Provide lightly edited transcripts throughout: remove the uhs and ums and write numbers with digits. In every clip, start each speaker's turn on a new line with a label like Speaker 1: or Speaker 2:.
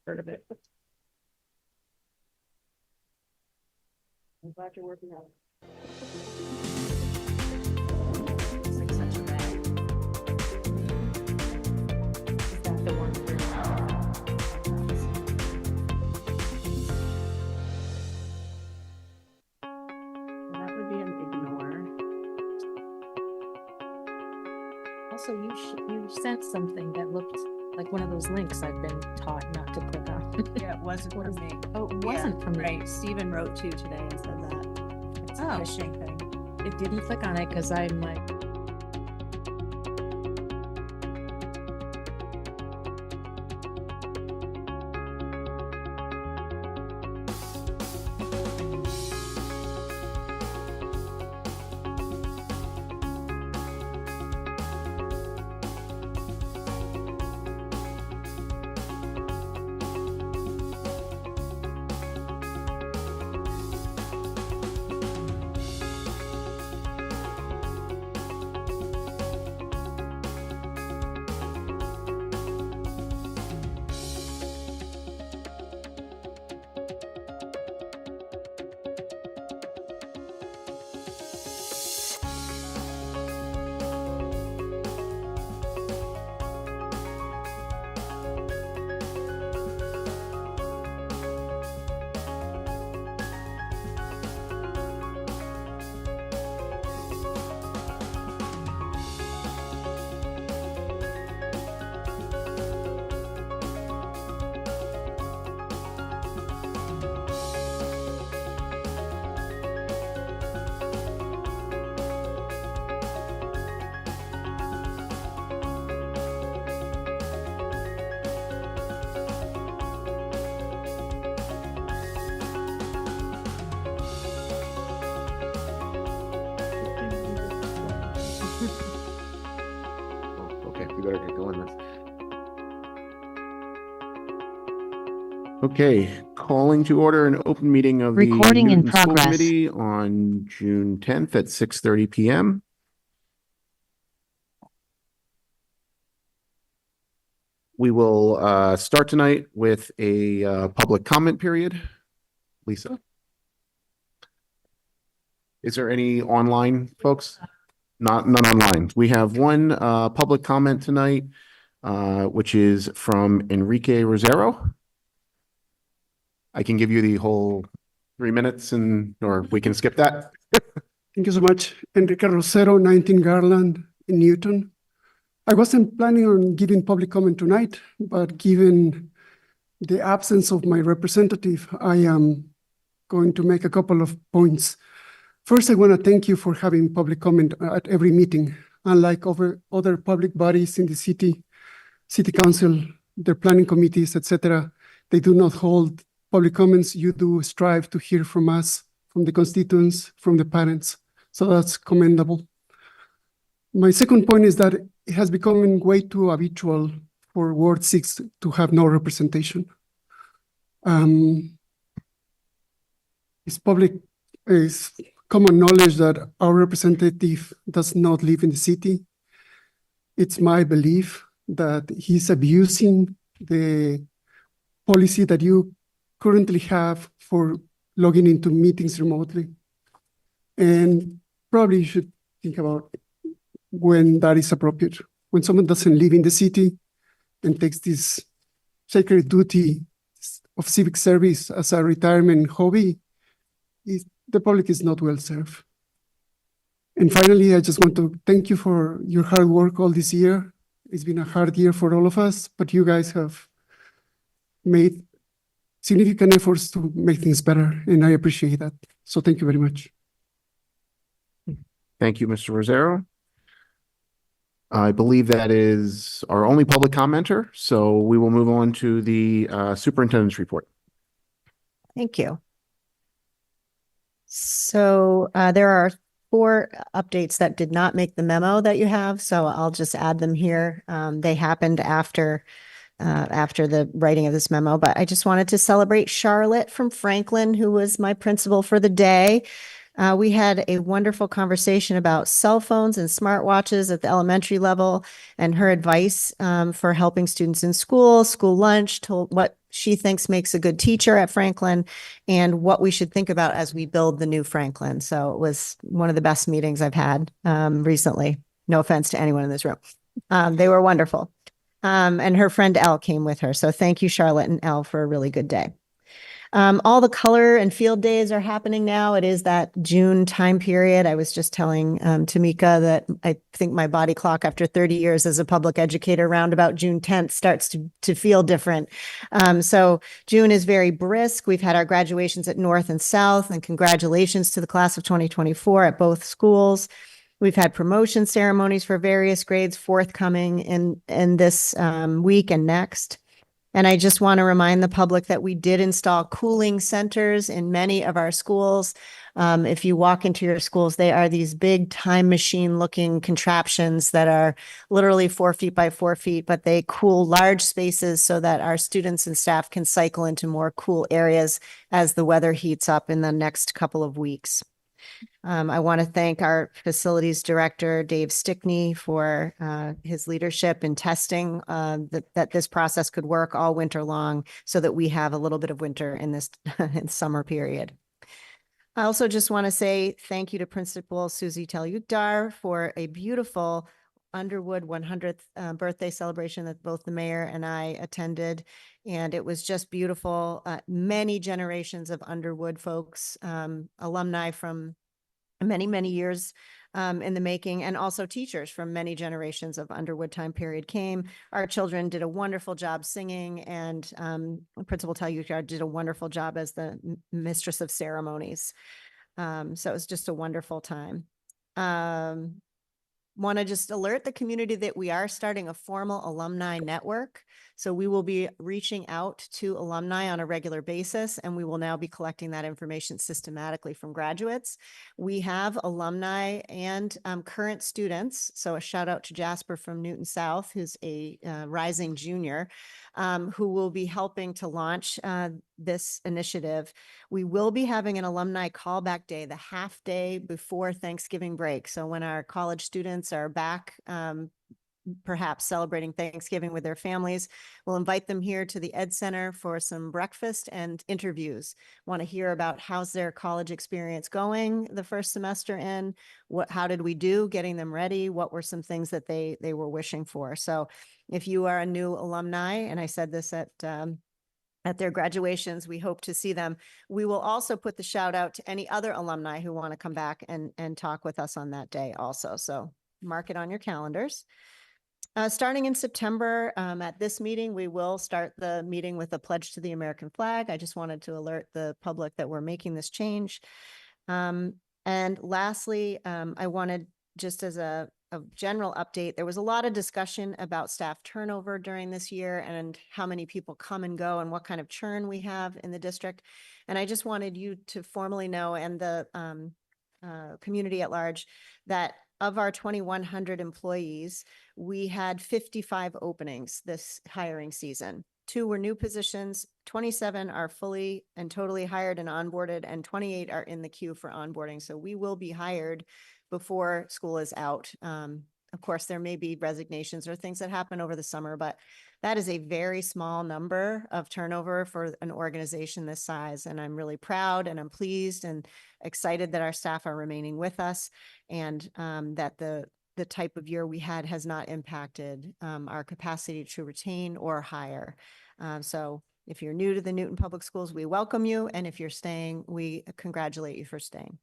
Speaker 1: heard of it. I'm glad you're working out. It's like such a bag. Is that the one for? That would be an ignore. Also, you sent something that looked like one of those links I've been taught not to click on.
Speaker 2: Yeah, it wasn't for me.
Speaker 1: Oh, it wasn't from me.
Speaker 2: Right, Stephen wrote to you today and said that. It's a
Speaker 1: Oh.
Speaker 2: phishing thing.
Speaker 1: It didn't click on it because I'm like.
Speaker 3: Okay, we better get going then. Okay, calling to order an open meeting of the
Speaker 4: Recording in
Speaker 3: Newton School
Speaker 4: progress.
Speaker 3: Committee on June 10th at 6:30 PM. We will start tonight with a public comment period. Lisa? Is there any online folks? None online. We have one public comment tonight, which is from Enrique Rosero. I can give you the whole 3 minutes or we can skip that.
Speaker 5: Thank you so much. Enrique Rosero, 19 Garland in Newton. I wasn't planning on giving public comment tonight, but given the absence of my representative, I am going to make a couple of points. First, I want to thank you for having public comment at every meeting. Unlike other public bodies in the city council, their planning committees, etc., they do not hold public comments. You do strive to hear from us, from the constituents, from the parents. So that's commendable. My second point is that it has become way too habitual for Ward 6 to have no representation. It's common knowledge that our representative does not live in the city. It's my belief that he's abusing the policy that you currently have for logging into meetings remotely. And probably you should think about when that is appropriate. When someone doesn't live in the city and takes this sacred duty of civic service as a retirement hobby, the public is not well served. And finally, I just want to thank you for your hard work all this year. It's been a hard year for all of us, but you guys have made significant efforts to make things better, and I appreciate that. So thank you very much.
Speaker 3: Thank you, Mr. Rosero. I believe that is our only public commenter, so we will move on to the superintendent's report.
Speaker 4: Thank you. So there are 4 updates that did not make the memo that you have, so I'll just add them here. They happened after the writing of this memo, but I just wanted to celebrate Charlotte from Franklin, who was my principal for the day. We had a wonderful conversation about cell phones and smartwatches at the elementary level and her advice for helping students in school lunch, told what she thinks makes a good teacher at Franklin and what we should think about as we build the new Franklin. So it was one of the best meetings I've had recently. No offense to anyone in this room. They were wonderful. And her friend Elle came with her. So thank you, Charlotte and Elle, for a really good day. All the color and field days are happening now. It is that June time period. I was just telling Tamika that I think my body clock after 30 years as a public educator around about June 10th starts to feel different. So June is very brisk. We've had our graduations at North and South, and congratulations to the class of 2024 at both schools. We've had promotion ceremonies for various grades forthcoming in this week and next. And I just want to remind the public that we did install cooling centers in many of our schools. If you walk into your schools, they are these big time machine looking contraptions that are literally 4 feet by 4 feet, but they cool large spaces so that our students and staff can cycle into more cool areas as the weather heats up in the next couple of weeks. I want to thank our facilities director, Dave Stickney, for his leadership in testing that this process could work all winter long so that we have a little bit of winter in this summer period. I also just want to say thank you to Principal Susie Talyukdar for a beautiful Underwood 100th birthday celebration that both the mayor and I attended. And it was just beautiful. Many generations of Underwood folks, alumni from many, many years in the making, and also teachers from many generations of Underwood time period came. Our children did a wonderful job singing, and Principal Talyukdar did a wonderful job as the mistress of ceremonies. So it was just a wonderful time. Want to just alert the community that we are starting a formal alumni network. So we will be reaching out to alumni on a regular basis, and we will now be collecting that information systematically from graduates. We have alumni and current students. So a shout out to Jasper from Newton South, who's a rising junior, who will be helping to launch this initiative. We will be having an alumni callback day, the half day before Thanksgiving break. So when our college students are back, perhaps celebrating Thanksgiving with their families, we'll invite them here to the Ed Center for some breakfast and interviews. Want to hear about how's their college experience going the first semester in, how did we do getting them ready? What were some things that they were wishing for? So if you are a new alumni, and I said this at their graduations, we hope to see them. We will also put the shout out to any other alumni who want to come back and talk with us on that day also. So mark it on your calendars. Starting in September, at this meeting, we will start the meeting with a pledge to the American flag. I just wanted to alert the public that we're making this change. And lastly, I wanted, just as a general update, there was a lot of discussion about staff turnover during this year and how many people come and go and what kind of churn we have in the district. And I just wanted you to formally know, and the community at large, that of our 2,100 employees, we had 55 openings this hiring season. 2 were new positions, 27 are fully and totally hired and onboarded, and 28 are in the queue for onboarding. So we will be hired before school is out. Of course, there may be resignations or things that happen over the summer, but that is a very small number of turnover for an organization this size. And I'm really proud, and I'm pleased and excited that our staff are remaining with us, and that the type of year we had has not impacted our capacity to retain or hire. So if you're new to the Newton Public Schools, we welcome you. And if you're staying, we congratulate you for staying.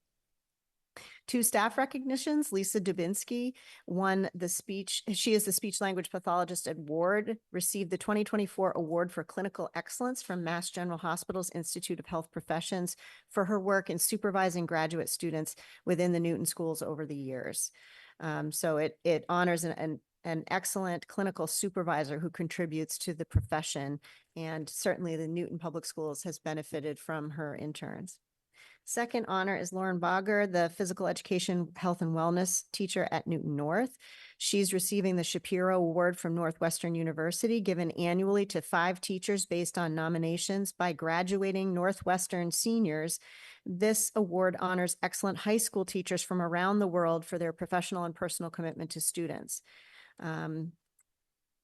Speaker 4: 2 staff recognitions. Lisa Dubinsky won the speech. She is the speech language pathologist at Ward, received the 2024 award for clinical excellence from Mass General Hospital's Institute of Health Professions for her work in supervising graduate students within the Newton schools over the years. So it honors an excellent clinical supervisor who contributes to the profession, and certainly the Newton Public Schools has benefited from her interns. Second honor is Lauren Bogger, the physical education, health and wellness teacher at Newton North. She's receiving the Shapiro Award from Northwestern University, given annually to 5 teachers based on nominations by graduating Northwestern seniors. This award honors excellent high school teachers from around the world for their professional and personal commitment to students.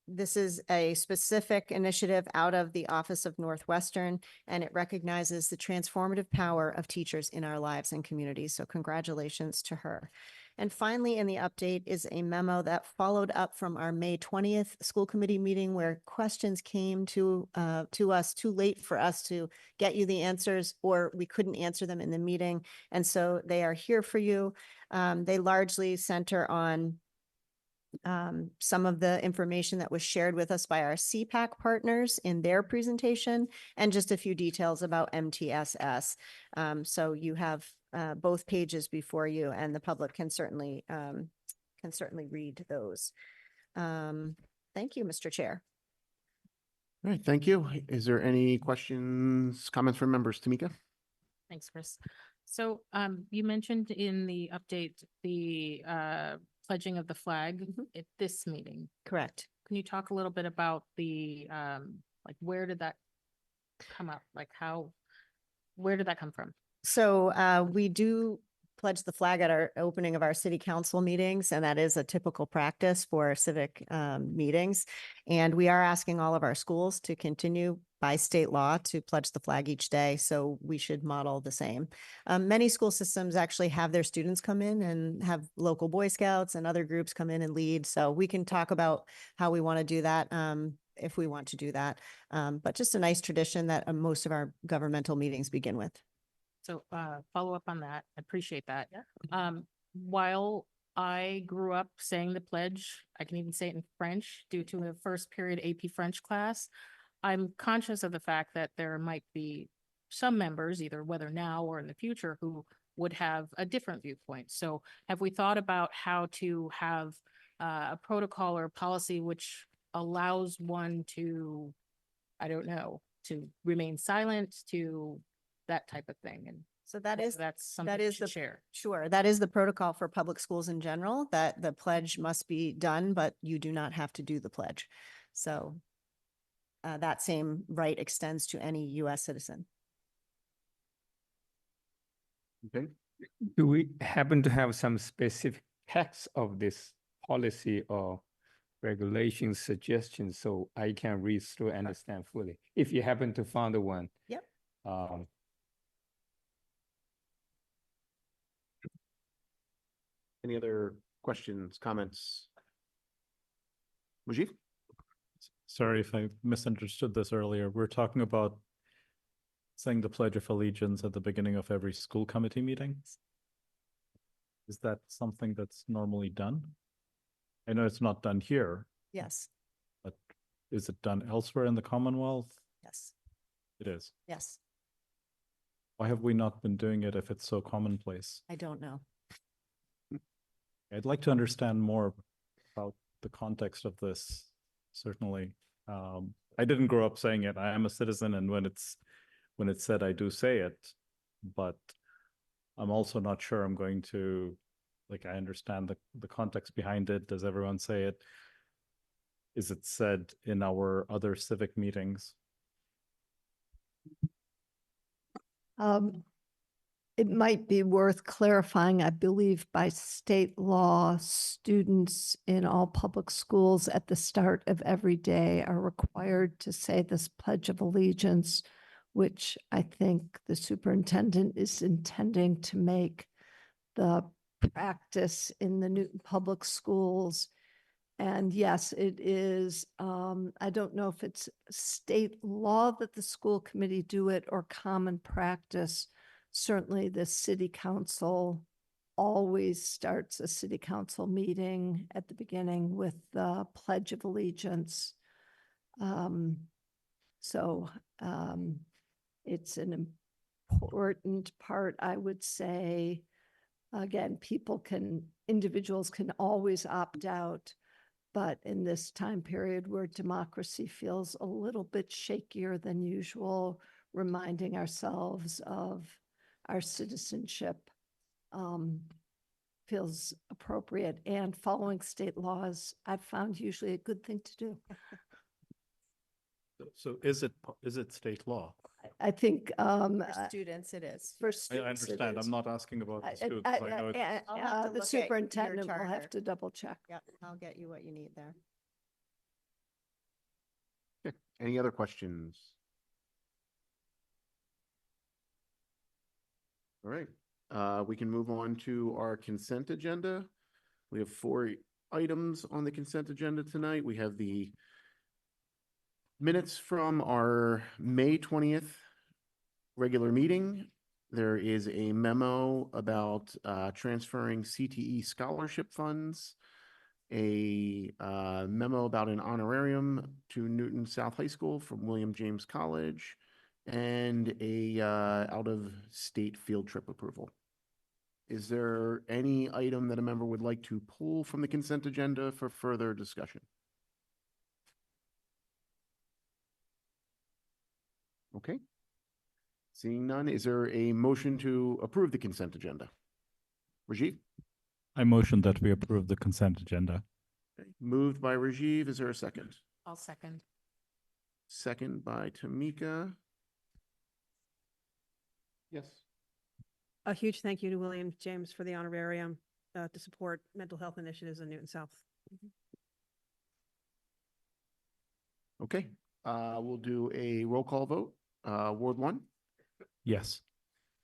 Speaker 4: This is a specific initiative out of the Office of Northwestern, and it recognizes the transformative power of teachers in our lives and communities. So congratulations to her. And finally, in the update is a memo that followed up from our May 20th school committee meeting where questions came to us too late for us to get you the answers, or we couldn't answer them in the meeting. And so they are here for you. They largely center on some of the information that was shared with us by our CPAC partners in their presentation, and just a few details about MTSS. So you have both pages before you, and the public can certainly read those. Thank you, Mr. Chair.
Speaker 3: All right, thank you. Is there any questions, comments from members? Tamika?
Speaker 1: Thanks, Chris. So you mentioned in the update the pledging of the flag at this meeting.
Speaker 4: Correct.
Speaker 1: Can you talk a little bit about the like where did that come up? Like where did that come from?
Speaker 4: So we do pledge the flag at our opening of our city council meetings, and that is a typical practice for civic meetings. And we are asking all of our schools to continue by state law to pledge the flag each day. So we should model the same. Many school systems actually have their students come in and have local Boy Scouts and other groups come in and lead. So we can talk about how we want to do that if we want to do that. But just a nice tradition that most of our governmental meetings begin with.
Speaker 1: So follow up on that. I appreciate that. Yeah. While I grew up saying the pledge, I can even say it in French due to a first period AP French class. I'm conscious of the fact that there might be some members, either whether now or in the future, who would have a different viewpoint. So have we thought about how to have a protocol or policy which allows one to, I don't know, to remain silent, to that type of thing? And
Speaker 4: so that's
Speaker 1: something
Speaker 4: is
Speaker 1: to share.
Speaker 4: Sure. That is the protocol for public schools in general, that the pledge must be done, but you do not have to do the pledge. So that same right extends to any U.S. citizen.
Speaker 3: Okay.
Speaker 6: Do we happen to have some specific text of this policy or regulation suggestions so I can read through and understand fully? If you happen to find one.
Speaker 4: Yep.
Speaker 3: Any other questions, comments? Mujib?
Speaker 7: Sorry if I misunderstood this earlier. We're talking about saying the Pledge of Allegiance at the beginning of every school committee meeting. Is that something that's normally done? I know it's not done here,
Speaker 4: Yes.
Speaker 7: but is it done elsewhere in the Commonwealth?
Speaker 4: Yes.
Speaker 7: It is.
Speaker 4: Yes.
Speaker 7: Why have we not been doing it if it's so commonplace?
Speaker 4: I don't know.
Speaker 7: I'd like to understand more about the context of this, certainly. I didn't grow up saying it. I am a citizen, and when it's said, I do say it, but I'm also not sure I'm going to, like, I understand the context behind it. Does everyone say it? Is it said in our other civic meetings?
Speaker 8: It might be worth clarifying. I believe by state law, students in all public schools at the start of every day are required to say this Pledge of Allegiance, which I think the superintendent is intending to make the practice in the Newton Public Schools. And yes, it is, I don't know if it's state law that the school committee do it or common practice. Certainly the city council always starts a city council meeting at the beginning with the Pledge of Allegiance. It's an important part, I would say. Again, individuals can always opt out, but in this time period where democracy feels a little bit shakier than usual, reminding ourselves of our citizenship feels appropriate, and following state laws, I've found usually a good thing to do.
Speaker 7: So is it state law?
Speaker 8: I think
Speaker 4: For students, it is.
Speaker 8: for
Speaker 7: I
Speaker 8: students, it
Speaker 7: understand.
Speaker 8: is.
Speaker 7: I'm not asking about the students. I know it's-
Speaker 4: I'll have to
Speaker 8: The
Speaker 4: look at your
Speaker 8: superintendent will
Speaker 4: charter.
Speaker 8: have to double check.
Speaker 4: Yep, I'll get you what you need there.
Speaker 3: Any other questions? All right, we can move on to our consent agenda. We have 4 items on the consent agenda tonight. We have the minutes from our May 20th regular meeting. There is a memo about transferring CTE scholarship funds, a memo about an honorarium to Newton South High School from William James College, and a out-of-state field trip approval. Is there any item that a member would like to pull from the consent agenda for further discussion? Okay. Seeing none, is there a motion to approve the consent agenda? Rajiv?
Speaker 7: I motion that we approve the consent agenda.
Speaker 3: Okay. Moved by Rajiv. Is there a second?
Speaker 1: I'll second.
Speaker 3: Second by Tamika. Yes.
Speaker 2: A huge thank you to William James for the honorarium to support mental health initiatives in Newton South.
Speaker 3: Okay, we'll do a roll call vote. Ward 1,
Speaker 7: Yes.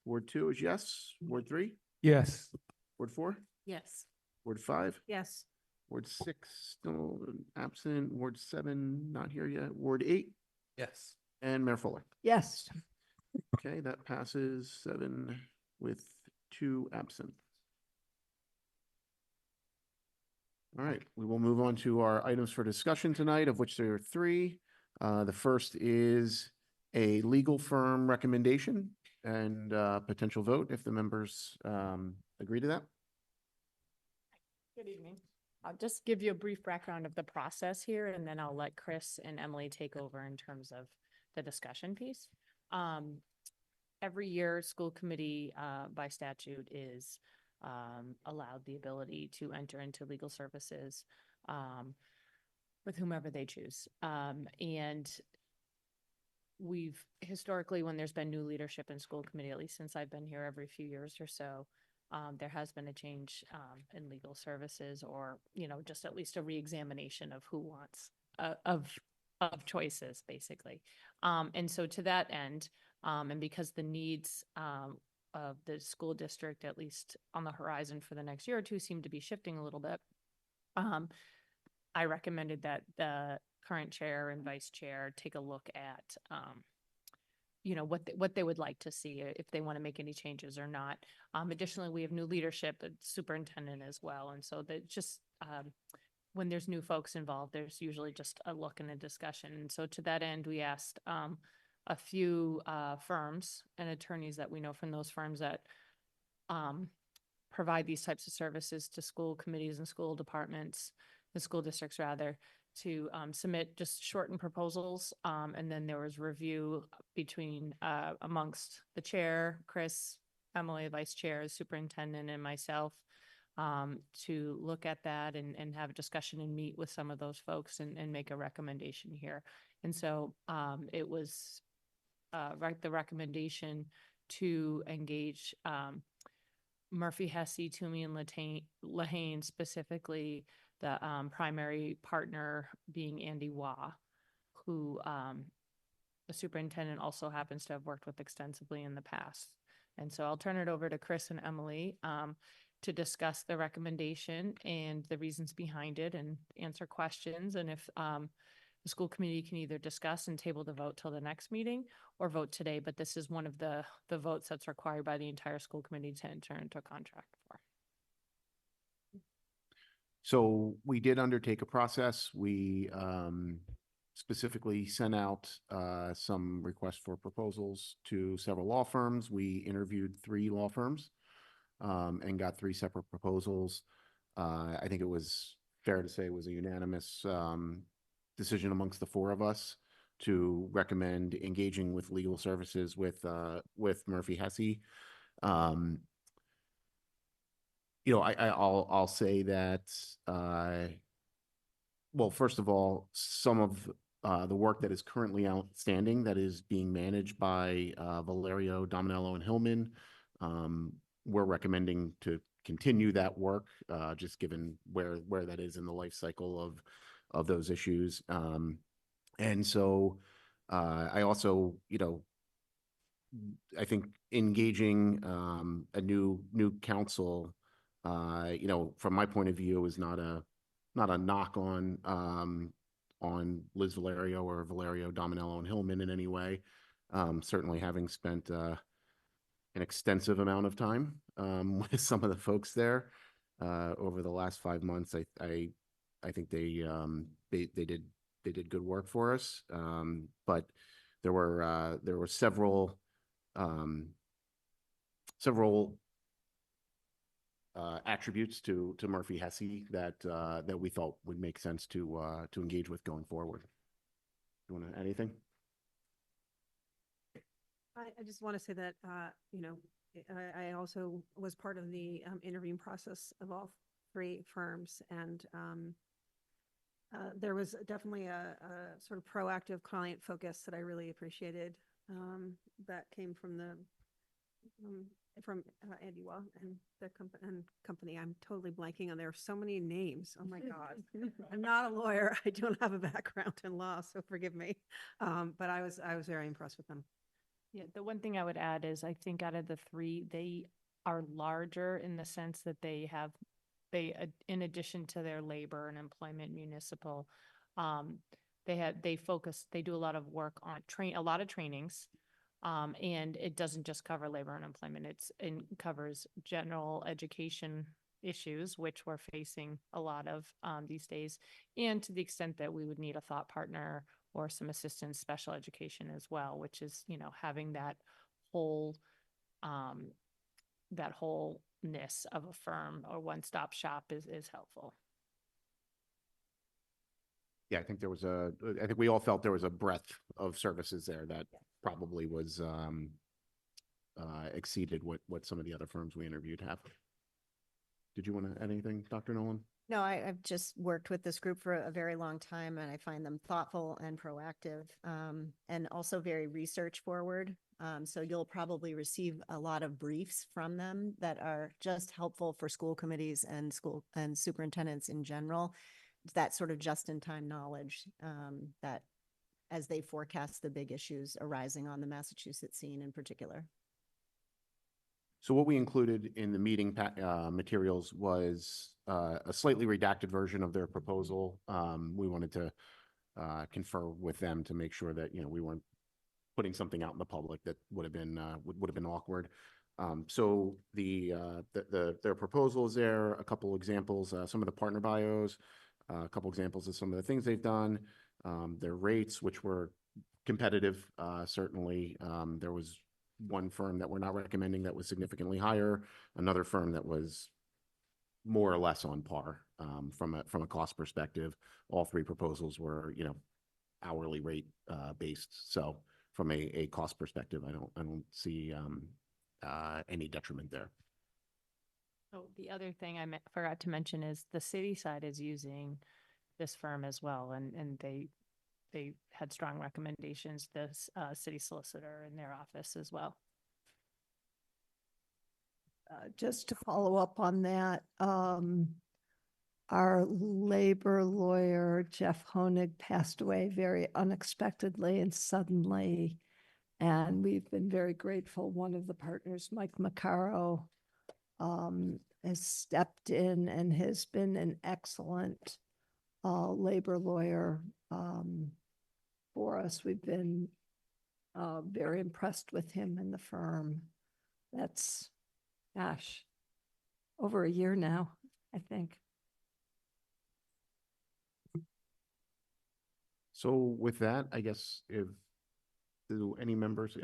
Speaker 3: Ward 2 is yes, Ward 3,
Speaker 6: Yes.
Speaker 3: Ward 4,
Speaker 1: Yes.
Speaker 3: Ward 5,
Speaker 2: Yes.
Speaker 3: Ward 6 still absent, Ward 7 not here yet, Ward 8,
Speaker 6: Yes.
Speaker 3: and Mayor Fuller.
Speaker 8: Yes.
Speaker 3: Okay, that passes 7 with 2 absent. All right, we will move on to our items for discussion tonight, of which there are 3. The first is a legal firm recommendation and potential vote if the members agree to that.
Speaker 9: Good evening. I'll just give you a brief background of the process here, and then I'll let Chris and Emily take over in terms of the discussion piece. Every year, school committee by statute is allowed the ability to enter into legal services with whomever they choose. And we've historically, when there's been new leadership in school committee, at least since I've been here every few years or so, there has been a change in legal services, or, you know, just at least a reexamination of who wants of choices, basically. And so to that end, and because the needs of the school district, at least on the horizon for the next year or two, seem to be shifting a little bit, I recommended that the current chair and vice chair take a look at you know, what they would like to see, if they want to make any changes or not. Additionally, we have new leadership, the superintendent as well. And so that just, when there's new folks involved, there's usually just a look and a discussion. And so to that end, we asked a few firms and attorneys that we know from those firms that provide these types of services to school committees and school departments, the school districts rather, to submit just shortened proposals. And then there was review between amongst the chair, Chris, Emily, vice chair, superintendent, and myself, to look at that and have a discussion and meet with some of those folks and make a recommendation here. And so it was the recommendation to engage Murphy, Hesse, Toomey, and Lahane, specifically the primary partner being Andy Waugh, who the superintendent also happens to have worked with extensively in the past. And so I'll turn it over to Chris and Emily to discuss the recommendation and the reasons behind it and answer questions. And if the school committee can either discuss and table the vote till the next meeting or vote today, but this is one of the votes that's required by the entire school committee to enter into a contract for.
Speaker 3: So we did undertake a process. We specifically sent out some requests for proposals to several law firms. We interviewed 3 law firms and got 3 separate proposals. I think it was fair to say it was a unanimous decision amongst the 4 of us to recommend engaging with legal services with Murphy Hesse. You know, I'll say that, well, first of all, some of the work that is currently outstanding that is being managed by Valerio, Dominello, and Hillman, we're recommending to continue that work, just given where that is in the life cycle of those issues. And so I also, I think engaging a new council, from my point of view, is not a knock on Liz Valerio or Valerio Dominello and Hillman in any way. Certainly having spent an extensive amount of time with some of the folks there over the last 5 months, I think they did good work for us. But there were several attributes to Murphy Hesse that we thought would make sense to engage with going forward. You want to add anything?
Speaker 2: I just want to say that, I also was part of the interviewing process of all three firms, and there was definitely a sort of proactive client focus that I really appreciated, that came from Andy Waugh and the company. I'm totally blanking on, there are so many names. Oh my God. I'm not a lawyer. I don't have a background in law, so forgive me. But I was very impressed with them.
Speaker 9: Yeah, the one thing I would add is I think out of the three, they are larger in the sense that they in addition to their labor and employment municipal, they do a lot of work on a lot of trainings. And it doesn't just cover labor and employment, it covers general education issues, which we're facing a lot of these days. And to the extent that we would need a thought partner or some assistance, special education as well, which is, having that wholeness of a firm or one-stop shop is helpful.
Speaker 3: Yeah, I think I think we all felt there was a breadth of services there that probably was exceeded what some of the other firms we interviewed have. Did you want to add anything, Dr. Nolan?
Speaker 4: No, I've just worked with this group for a very long time, and I find them thoughtful and proactive, and also very research forward. So you'll probably receive a lot of briefs from them that are just helpful for school committees and school and superintendents in general. That sort of just-in-time knowledge that as they forecast the big issues arising on the Massachusetts scene in particular.
Speaker 3: So what we included in the meeting materials was a slightly redacted version of their proposal. We wanted to confer with them to make sure that we weren't putting something out in the public that would have been awkward. So their proposal is there. A couple examples, some of the partner bios, a couple examples of some of the things they've done. Their rates, which were competitive, certainly. There was one firm that we're not recommending that was significantly higher, another firm that was more or less on par from a cost perspective. All three proposals were, hourly rate based. So from a cost perspective, I don't see any detriment there.
Speaker 9: Oh, the other thing I forgot to mention is the city side is using this firm as well, and they had strong recommendations, the city solicitor in their office as well.
Speaker 8: Just to follow up on that, our labor lawyer, Jeff Honig, passed away very unexpectedly and suddenly, and we've been very grateful. One of the partners, Mike Maccaro, has stepped in and has been an excellent labor lawyer for us. We've been very impressed with him and the firm. That's, gosh, over a year now, I think.
Speaker 3: So with that, I guess do any members?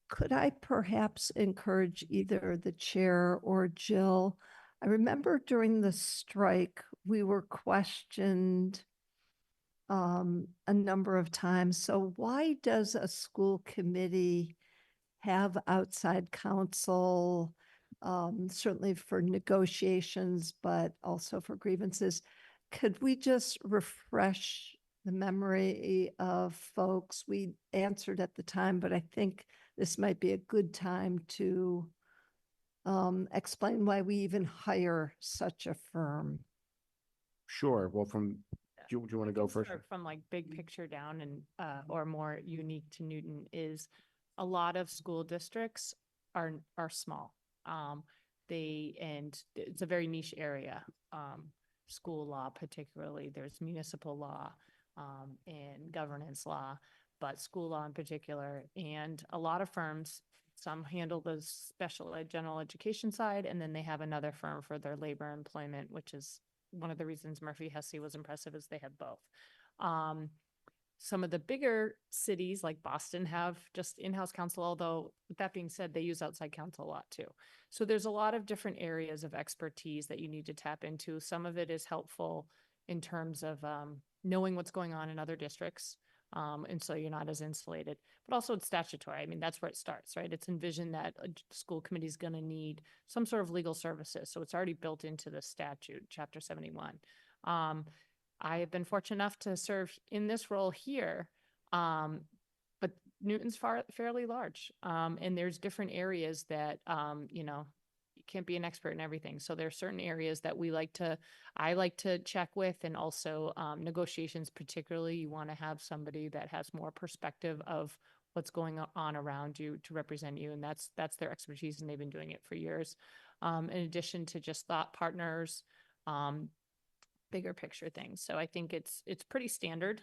Speaker 8: Could I perhaps encourage either the chair or Jill? I remember during the strike, we were questioned a number of times. So why does a school committee have outside counsel, certainly for negotiations, but also for grievances? Could we just refresh the memory of folks? We answered at the time, but I think this might be a good time to explain why we even hire such a firm.
Speaker 3: Sure. Well, from do you want to go first?
Speaker 9: Start from like big picture down and, or more unique to Newton is a lot of school districts are small. And it's a very niche area. School law particularly, there's municipal law, and governance law, but school law in particular. And a lot of firms, some handle the special ed, general education side, and then they have another firm for their labor employment, which is one of the reasons Murphy Hesse was impressive is they had both. Some of the bigger cities like Boston have just in-house counsel, although with that being said, they use outside counsel a lot too. So there's a lot of different areas of expertise that you need to tap into. Some of it is helpful in terms of knowing what's going on in other districts. And so you're not as insulated, but also it's statutory. I mean, that's where it starts, right? It's envisioned that a school committee is going to need some sort of legal services. So it's already built into the statute, Chapter 71. I have been fortunate enough to serve in this role here, but Newton's fairly large. And there's different areas that, you know, you can't be an expert in everything. So there are certain areas that I like to check with, and also negotiations, particularly you want to have somebody that has more perspective of what's going on around you to represent you. And that's their expertise, and they've been doing it for years. In addition to just thought partners, bigger picture things. So I think it's pretty standard,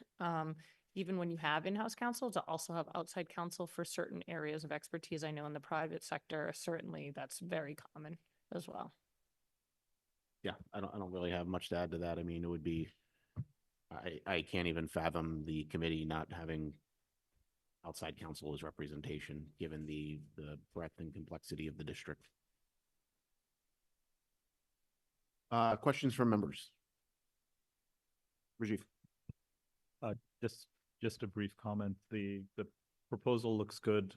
Speaker 9: even when you have in-house counsel, to also have outside counsel for certain areas of expertise. I know in the private sector, certainly that's very common as well.
Speaker 3: Yeah, I don't really have much to add to that. I mean, it would be, I can't even fathom the committee not having outside counsel as representation, given the breadth and complexity of the district. Questions from members? Rajiv.
Speaker 7: Just a brief comment. The proposal looks good.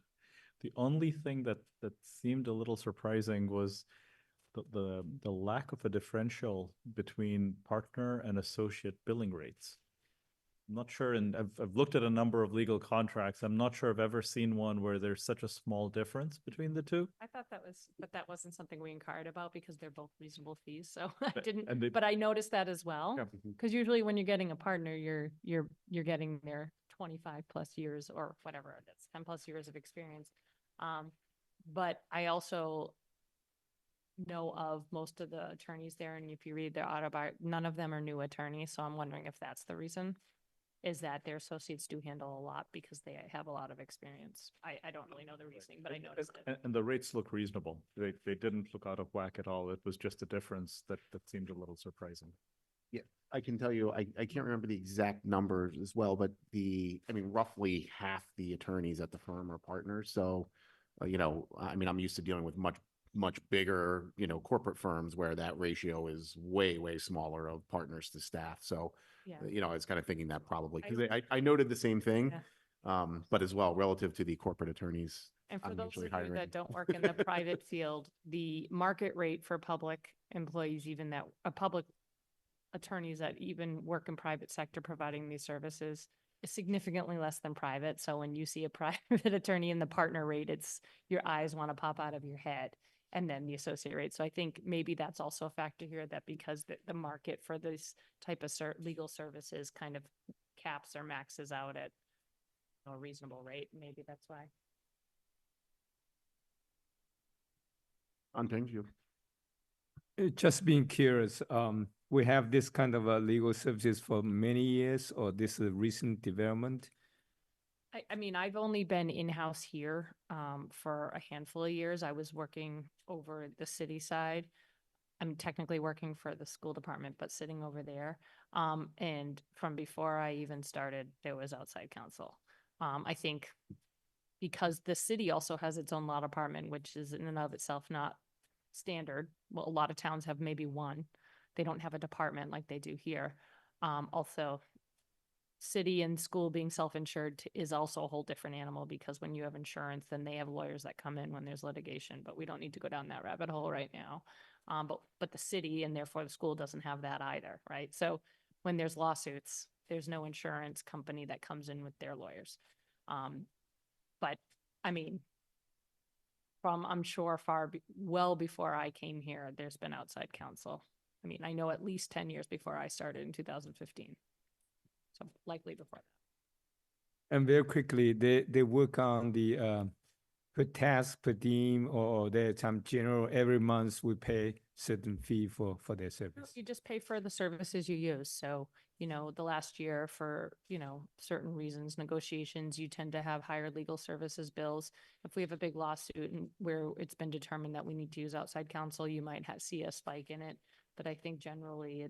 Speaker 7: The only thing that seemed a little surprising was the lack of a differential between partner and associate billing rates. I'm not sure, and I've looked at a number of legal contracts. I'm not sure I've ever seen one where there's such a small difference between the two.
Speaker 9: I thought but that wasn't something we inquired about because they're both reasonable fees. So I
Speaker 7: But-
Speaker 9: didn't,
Speaker 7: and they-
Speaker 9: but I noticed that as well.
Speaker 7: Yeah.
Speaker 9: Because usually when you're getting a partner, you're getting their 25 plus years or whatever, that's 10 plus years of experience. But I also know of most of the attorneys there, and if you read their autobiography, none of them are new attorneys. So I'm wondering if that's the reason, is that their associates do handle a lot because they have a lot of experience. I don't really know the reasoning, but I noticed it.
Speaker 7: And the rates look reasonable. They didn't look out of whack at all. It was just a difference that seemed a little surprising.
Speaker 3: Yeah, I can tell you, I can't remember the exact numbers as well, but roughly half the attorneys at the firm are partners. So, you know, I mean, I'm used to dealing with much bigger, you know, corporate firms where that ratio is way, way smaller of partners to staff. So,
Speaker 9: Yeah.
Speaker 3: you know, I was kind of thinking that probably, because I noted the same thing. But as well, relative to the corporate attorneys.
Speaker 9: And for
Speaker 3: I'm
Speaker 9: those
Speaker 3: usually
Speaker 9: of you
Speaker 3: hiring.
Speaker 9: that don't work in the private field, the market rate for public employees, even that, public attorneys that even work in private sector providing these services, is significantly less than private. So when you see a private attorney in the partner rate, your eyes want to pop out of your head, and then the associate rate. So I think maybe that's also a factor here, that because the market for this type of legal services kind of caps or maxes out at a reasonable rate. Maybe that's why.
Speaker 3: Thank you.
Speaker 6: Just being curious, we have this kind of legal services for many years, or this is a recent development?
Speaker 9: I mean, I've only been in-house here for a handful of years. I was working over the city side. I'm technically working for the school department, but sitting over there. And from before I even started, there was outside counsel. I think because the city also has its own law department, which is in and of itself not standard. Well, a lot of towns have maybe one. They don't have a department like they do here. Also, city and school being self-insured is also a whole different animal, because when you have insurance, then they have lawyers that come in when there's litigation, but we don't need to go down that rabbit hole right now. But the city, and therefore the school, doesn't have that either, right? So when there's lawsuits, there's no insurance company that comes in with their lawyers. But I mean, I'm sure well before I came here, there's been outside counsel. I mean, I know at least 10 years before I started in 2015. So likely before that.
Speaker 6: And very quickly, they work on the per task, per diem, or there's some general, every month we pay certain fee for their
Speaker 9: No,
Speaker 6: service.
Speaker 9: you just pay for the services you use. So, the last year for, certain reasons, negotiations, you tend to have higher legal services bills. If we have a big lawsuit and where it's been determined that we need to use outside counsel, you might see a spike in it. But I think generally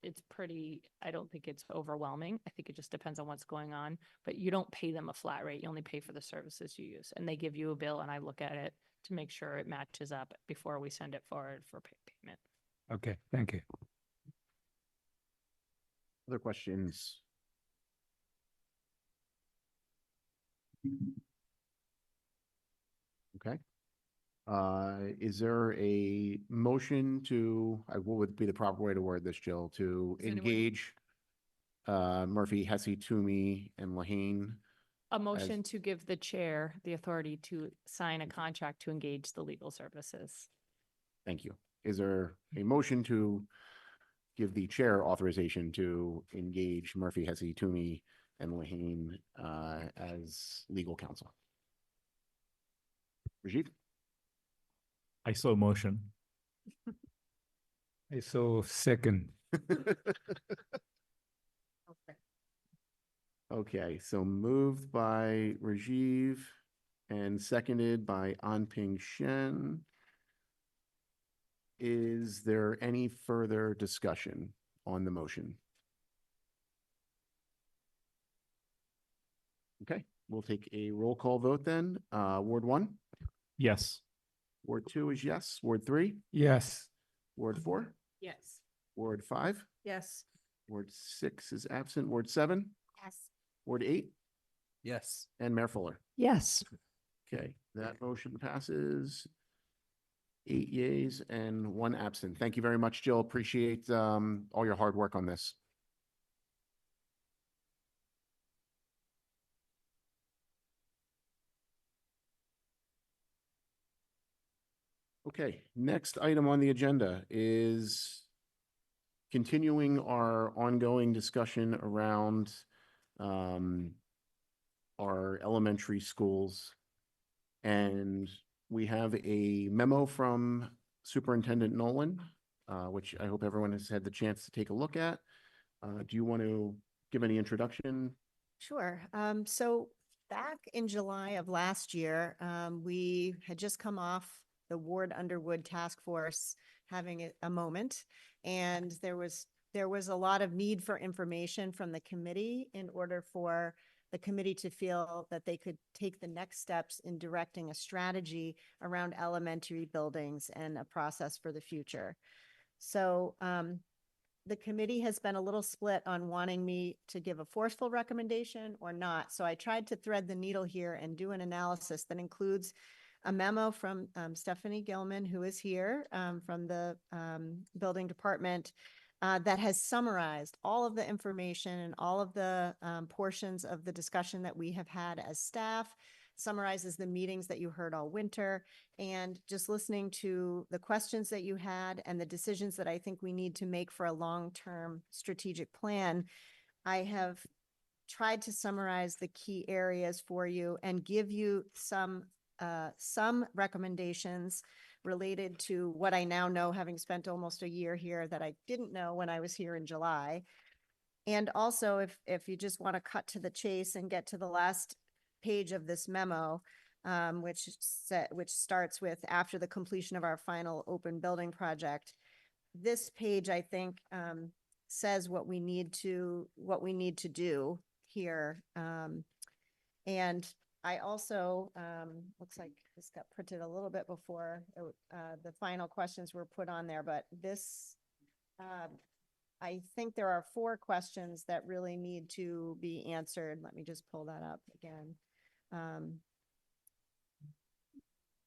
Speaker 9: it's pretty, I don't think it's overwhelming. I think it just depends on what's going on, but you don't pay them a flat rate. You only pay for the services you use, and they give you a bill and I look at it to make sure it matches up before we send it forward for payment.
Speaker 6: Okay, thank you.
Speaker 3: Other questions? Okay. Is there a motion to, what would be the proper way to word this, Jill, to
Speaker 9: Does anyone-
Speaker 3: engage Murphy, Hesse, Toomey, and Lahane?
Speaker 9: A motion to give the chair the authority to sign a contract to engage the legal services.
Speaker 3: Thank you. Is there a motion to give the chair authorization to engage Murphy, Hesse, Toomey, and Lahane as legal counsel? Rajiv?
Speaker 7: I so motion.
Speaker 6: I so second.
Speaker 3: Okay, so moved by Rajiv and seconded by Anping Shen. Is there any further discussion on the motion? Okay, we'll take a roll call vote then. Ward 1?
Speaker 7: Yes.
Speaker 3: Ward 2 is yes. Ward 3?
Speaker 6: Yes.
Speaker 3: Ward 4?
Speaker 1: Yes.
Speaker 3: Ward 5?
Speaker 2: Yes.
Speaker 3: Ward 6 is absent. Ward 7?
Speaker 4: Yes.
Speaker 3: Ward 8?
Speaker 7: Yes.
Speaker 3: And Mayor Fuller.
Speaker 8: Yes.
Speaker 3: Okay, that motion passes. 8 yeas and 1 absent. Thank you very much, Jill. Appreciate all your hard work on this. Okay, next item on the agenda is continuing our ongoing discussion around our elementary schools. And we have a memo from Superintendent Nolan, which I hope everyone has had the chance to take a look at. Do you want to give any introduction?
Speaker 4: Sure. So back in July of last year, we had just come off the Ward Underwood Task Force having a moment, and there was a lot of need for information from the committee in order for the committee to feel that they could take the next steps in directing a strategy around elementary buildings and a process for the future. So the committee has been a little split on wanting me to give a forceful recommendation or not. So I tried to thread the needle here and do an analysis that includes a memo from Stephanie Gilman, who is here from the building department, that has summarized all of the information and all of the portions of the discussion that we have had as staff, summarizes the meetings that you heard all winter, and just listening to the questions that you had and the decisions that I think we need to make for a long-term strategic plan. I have tried to summarize the key areas for you and give you some recommendations related to what I now know, having spent almost a year here, that I didn't know when I was here in July. And also, if you just want to cut to the chase and get to the last page of this memo, which starts with after the completion of our final open building project. This page, I think, says what we need to do here. And I also, looks like this got printed a little bit before the final questions were put on there, but this, I think there are 4 questions that really need to be answered. Let me just pull that up again.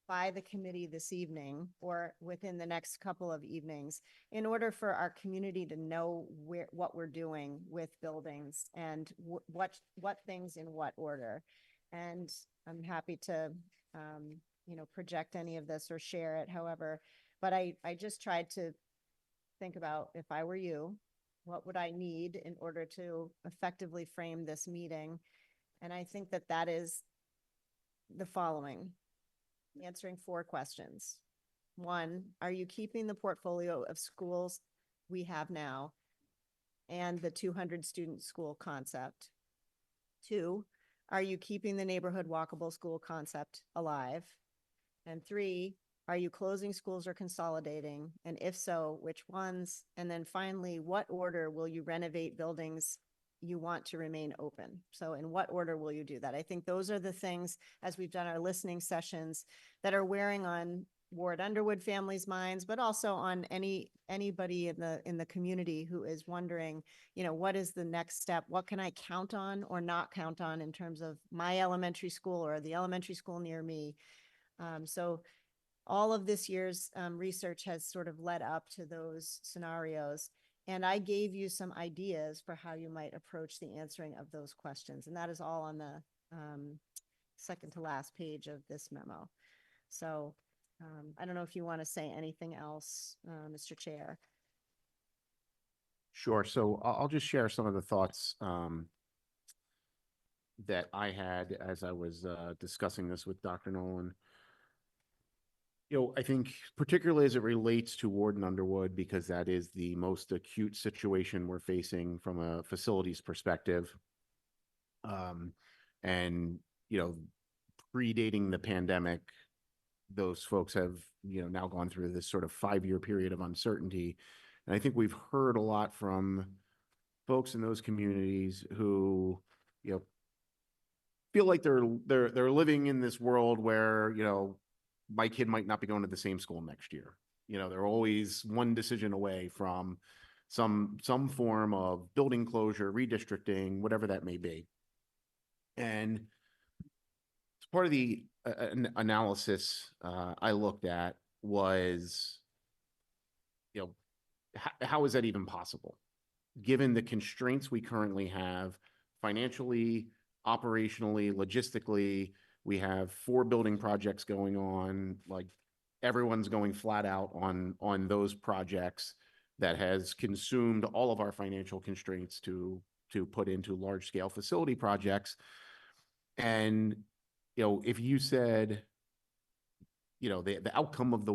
Speaker 4: By the committee this evening or within the next couple of evenings, in order for our community to know what we're doing with buildings and what things in what order. And I'm happy to, project any of this or share it, however, but I just tried to think about, if I were you, what would I need in order to effectively frame this meeting? And I think that that is the following, answering 4 questions. 1, are you keeping the portfolio of schools we have now and the 200 student school concept? 2, are you keeping the neighborhood walkable school concept alive? And 3, are you closing schools or consolidating? And if so, which ones? And then finally, what order will you renovate buildings you want to remain open? So in what order will you do that? I think those are the things, as we've done our listening sessions, that are wearing on Ward Underwood families' minds, but also on anybody in the community who is wondering, you know, what is the next step? What can I count on or not count on in terms of my elementary school or the elementary school near me? So all of this year's research has sort of led up to those scenarios. And I gave you some ideas for how you might approach the answering of those questions. And that is all on the second to last page of this memo. So I don't know if you want to say anything else, Mr. Chair.
Speaker 3: Sure. So I'll just share some of the thoughts that I had as I was discussing this with Dr. Nolan. You know, I think particularly as it relates to Warden Underwood, because that is the most acute situation we're facing from a facilities perspective. And, you know, predating the pandemic, those folks have, you know, now gone through this sort of 5-year period of uncertainty. And I think we've heard a lot from folks in those communities who, you know, feel like they're living in this world where, you know, my kid might not be going to the same school next year. You know, they're always one decision away from some form of building closure, redistricting, whatever that may be. And part of the analysis I looked at was, you know, how is that even possible? Given the constraints we currently have financially, operationally, logistically, we have 4 building projects going on, like everyone's going flat out on those projects. That has consumed all of our financial constraints to put into large scale facility projects. And, you know, if you said, you know, the outcome of the,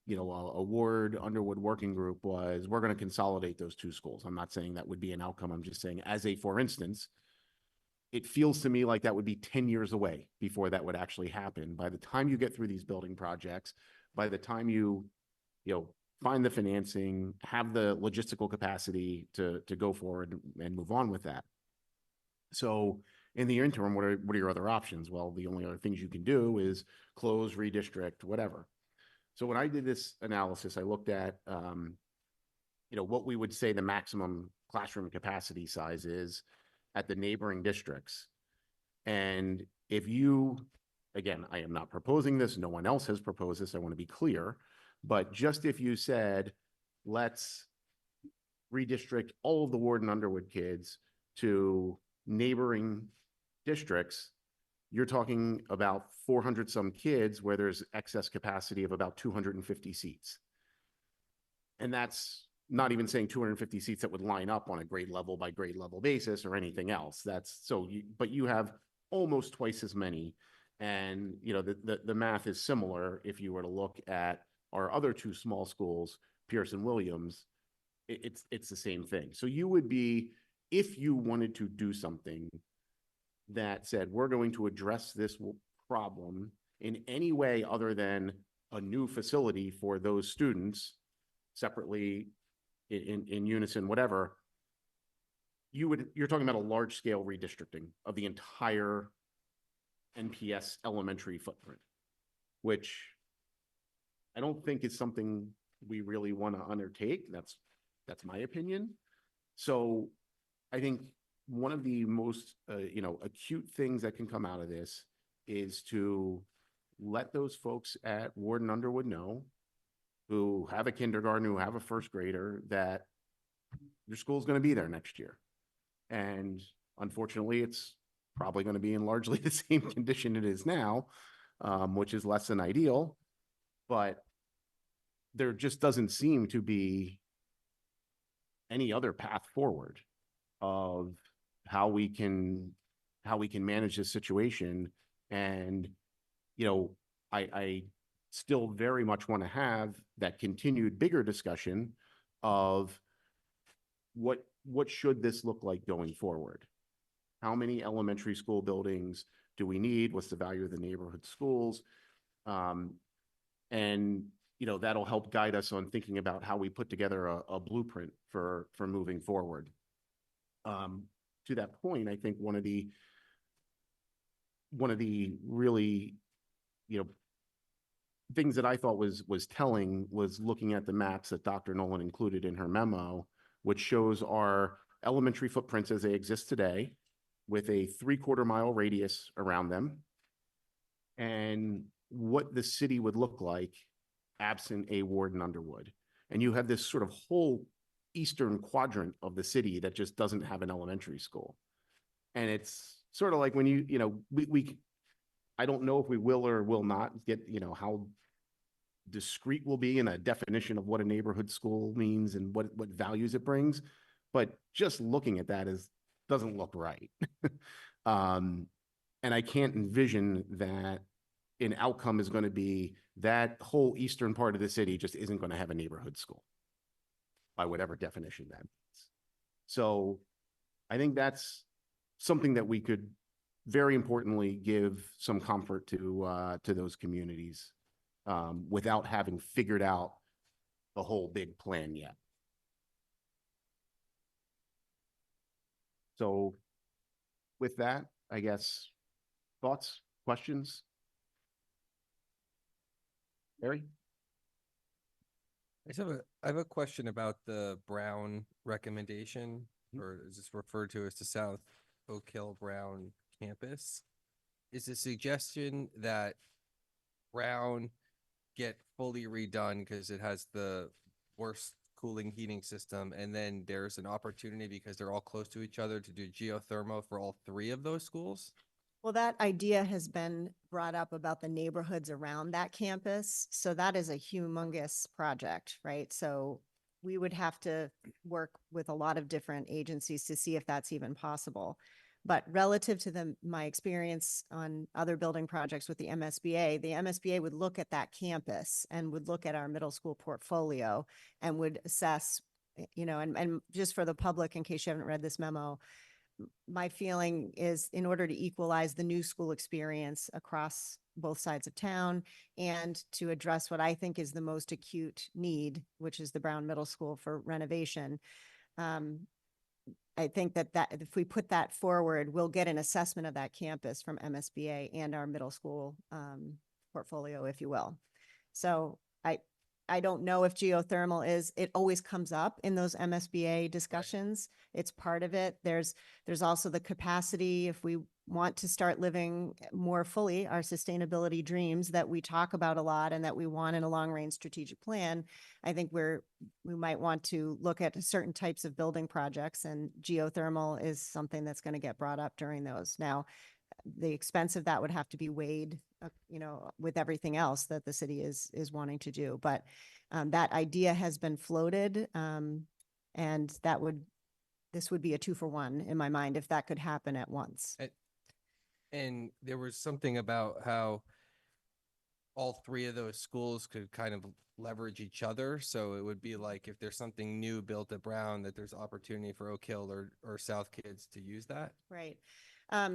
Speaker 3: you know, a Ward Underwood working group was, we're going to consolidate those 2 schools. I'm not saying that would be an outcome. I'm just saying, as a, for instance, it feels to me like that would be 10 years away before that would actually happen. By the time you get through these building projects, by the time you know, find the financing, have the logistical capacity to go forward and move on with that. So in the interim, what are your other options? Well, the only other things you can do is close, redistrict, whatever. So when I did this analysis, I looked at, you know, what we would say the maximum classroom capacity size is at the neighboring districts. And if you, again, I am not proposing this, no one else has proposed this, I want to be clear, but just if you said, let's redistrict all of the Warden Underwood kids to neighboring districts, you're talking about 400 some kids where there's excess capacity of about 250 seats. And that's not even saying 250 seats that would line up on a grade level by grade level basis or anything else. That's so, but you have almost twice as many. And, you know, the math is similar. If you were to look at our other 2 small schools, Pierce and Williams, it's the same thing. So you would be, if you wanted to do something that said, we're going to address this problem in any way other than a new facility for those students separately, in unison, whatever, you're talking about a large scale redistricting of the entire NPS elementary footprint, which I don't think is something we really want to undertake. That's my opinion. So I think one of the most, you know, acute things that can come out of this is to let those folks at Warden Underwood know, who have a kindergarten, who have a first grader, that your school's going to be there next year. And unfortunately, it's probably going to be in largely the same condition it is now, which is less than ideal. But there just doesn't seem to be any other path forward of how we can manage this situation. And, I still very much want to have that continued bigger discussion of what should this look like going forward? How many elementary school buildings do we need? What's the value of the neighborhood schools? And, that'll help guide us on thinking about how we put together a blueprint for moving forward. To that point, I think one of the really, things that I thought was telling was looking at the maps that Dr. Nolan included in her memo, which shows our elementary footprints as they exist today with a 3/4 mile radius around them, and what the city would look like absent a Warden Underwood. And you have this sort of whole eastern quadrant of the city that just doesn't have an elementary school. And it's sort of like when I don't know if we will or will not get, how discrete we'll be in a definition of what a neighborhood school means and what values it brings. But just looking at that doesn't look right. And I can't envision that an outcome is going to be that whole eastern part of the city just isn't going to have a neighborhood school by whatever definition that means. So I think that's something that we could very importantly give some comfort to those communities without having figured out the whole big plan yet. So with that, I guess, thoughts, questions? Barry?
Speaker 10: I have a question about the Brown recommendation, or is this referred to as the South Oak Hill Brown campus? Is the suggestion that Brown get fully redone because it has the worst cooling heating system, and then there's an opportunity because they're all close to each other to do geothermal for all three of those schools?
Speaker 4: Well, that idea has been brought up about the neighborhoods around that campus. So that is a humongous project, right? So we would have to work with a lot of different agencies to see if that's even possible. But relative to my experience on other building projects with the MSBA would look at that campus and would look at our middle school portfolio and would assess, and just for the public, in case you haven't read this memo, my feeling is in order to equalize the new school experience across both sides of town and to address what I think is the most acute need, which is the Brown Middle School for renovation. I think that if we put that forward, we'll get an assessment of that campus from MSBA and our middle school portfolio, if you will. So I don't know if geothermal it always comes up in those MSBA discussions. It's part of it. There's also the capacity, if we want to start living more fully our sustainability dreams that we talk about a lot and that we want in a long range strategic plan. I think we might want to look at certain types of building projects, and geothermal is something that's going to get brought up during those. Now, the expense of that would have to be weighed, with everything else that the city is wanting to do. But that idea has been floated, and this would be a 2-for-1 in my mind if that could happen at once.
Speaker 10: And there was something about how all three of those schools could kind of leverage each other. So it would be like if there's something new built at Brown, that there's opportunity for Oak Hill or South kids to use that.
Speaker 4: Right.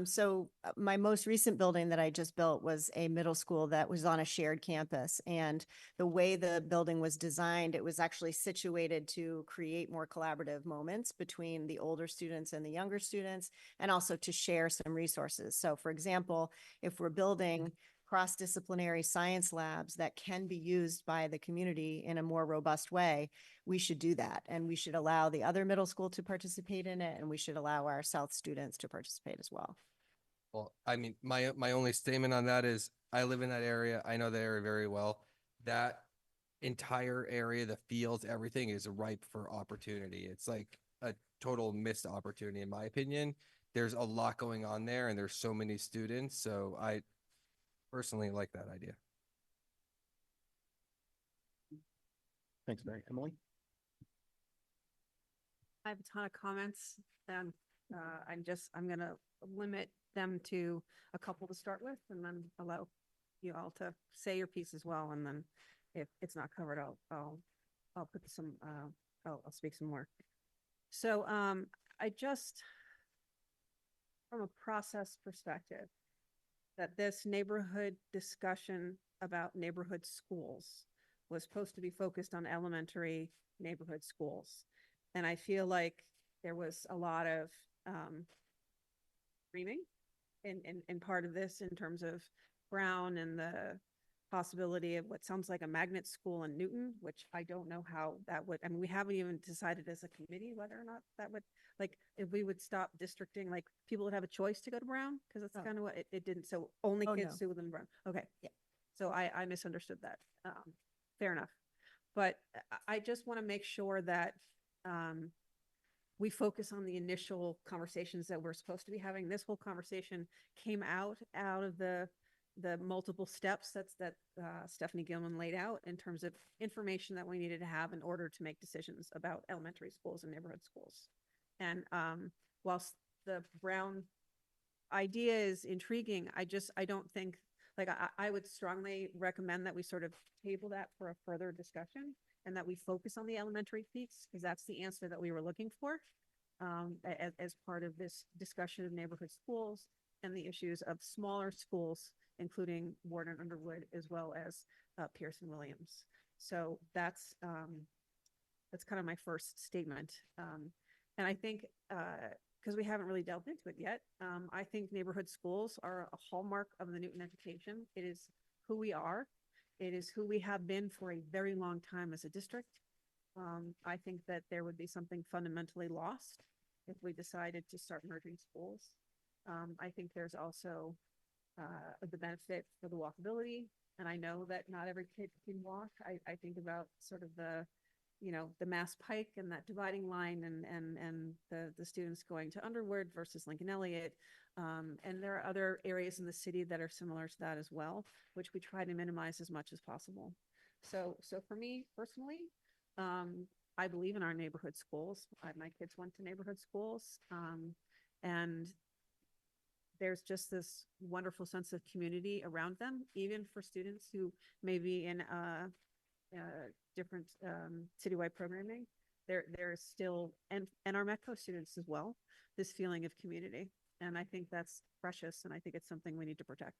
Speaker 4: So my most recent building that I just built was a middle school that was on a shared campus. And the way the building was designed, it was actually situated to create more collaborative moments between the older students and the younger students, and also to share some resources. So for example, if we're building cross-disciplinary science labs that can be used by the community in a more robust way, we should do that. And we should allow the other middle school to participate in it, and we should allow our South students to participate as well.
Speaker 10: Well, I mean, my only statement on that is I live in that area. I know the area very well. That entire area, the fields, everything is ripe for opportunity. It's like a total missed opportunity, in my opinion. There's a lot going on there, and there's so many students. So I personally like that idea.
Speaker 3: Thanks, Barry. Emily?
Speaker 2: I have a ton of comments and I'm gonna limit them to a couple to start with and then allow you all to say your piece as well. And then if it's not covered, I'll put some, I'll speak some more. So I just, from a process perspective, that this neighborhood discussion about neighborhood schools was supposed to be focused on elementary neighborhood schools. And I feel like there was a lot of dreaming in part of this in terms of Brown and the possibility of what sounds like a magnet school in Newton, which I don't know how that would, I mean, we haven't even decided as a committee whether or not that would, like, if we would stop districting, like, people would have a choice to go to Brown, because that's
Speaker 4: Oh.
Speaker 2: kind of what it didn't, so only
Speaker 4: Oh,
Speaker 2: kids
Speaker 4: no.
Speaker 2: who live in Brown. Okay.
Speaker 4: Yeah.
Speaker 2: So I misunderstood that. Fair enough. But I just want to make sure that we focus on the initial conversations that we're supposed to be having. This whole conversation came out of the multiple steps that Stephanie Gilman laid out in terms of information that we needed to have in order to make decisions about elementary schools and neighborhood schools. And whilst the Brown idea is intriguing, I don't think, like, I would strongly recommend that we sort of table that for a further discussion and that we focus on the elementary piece, because that's the answer that we were looking for as part of this discussion of neighborhood schools and the issues of smaller schools, including Warden Underwood, as well as Pearson Williams. So that's kind of my first statement. And I think, because we haven't really delved into it yet, I think neighborhood schools are a hallmark of the Newton education. It is who we are. It is who we have been for a very long time as a district. I think that there would be something fundamentally lost if we decided to start merging schools. I think there's also the benefit for the walkability. And I know that not every kid can walk. I think about sort of the Mass Pike and that dividing line and the students going to Underwood versus Lincoln Elliott. And there are other areas in the city that are similar to that as well, which we try to minimize as much as possible. So for me personally, I believe in our neighborhood schools. My kids went to neighborhood schools, and there's just this wonderful sense of community around them, even for students who may be in different citywide programming. There's still, and our METCO students as well, this feeling of community. And I think that's precious, and I think it's something we need to protect.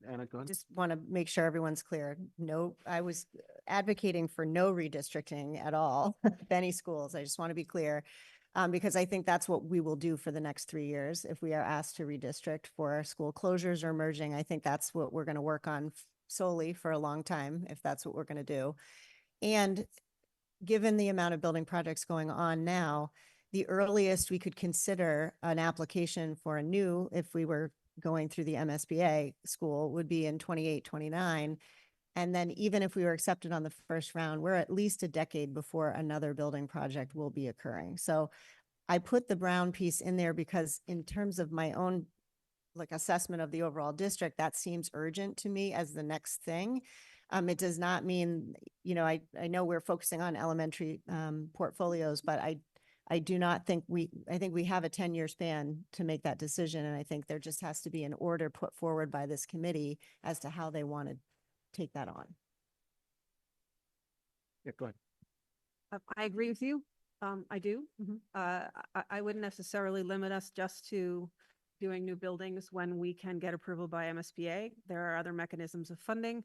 Speaker 3: Anna, go ahead.
Speaker 4: Just want to make sure everyone's clear. No, I was advocating for no redistricting at all, of any schools. I just want to be clear. Because I think that's what we will do for the next 3 years. If we are asked to redistrict for school closures or merging, I think that's what we're going to work on solely for a long time, if that's what we're going to do. And given the amount of building projects going on now, the earliest we could consider an application for a new, if we were going through the MSBA school, would be in 28, 29. And then even if we were accepted on the first round, we're at least a decade before another building project will be occurring. So I put the Brown piece in there because in terms of my own assessment of the overall district, that seems urgent to me as the next thing. It does not mean, I know we're focusing on elementary portfolios, but I do not think I think we have a 10-year span to make that decision. And I think there just has to be an order put forward by this committee as to how they want to take that on.
Speaker 3: Yeah, go ahead.
Speaker 2: I agree with you. I do. I wouldn't necessarily limit us just to doing new buildings when we can get approval by MSBA. There are other mechanisms of funding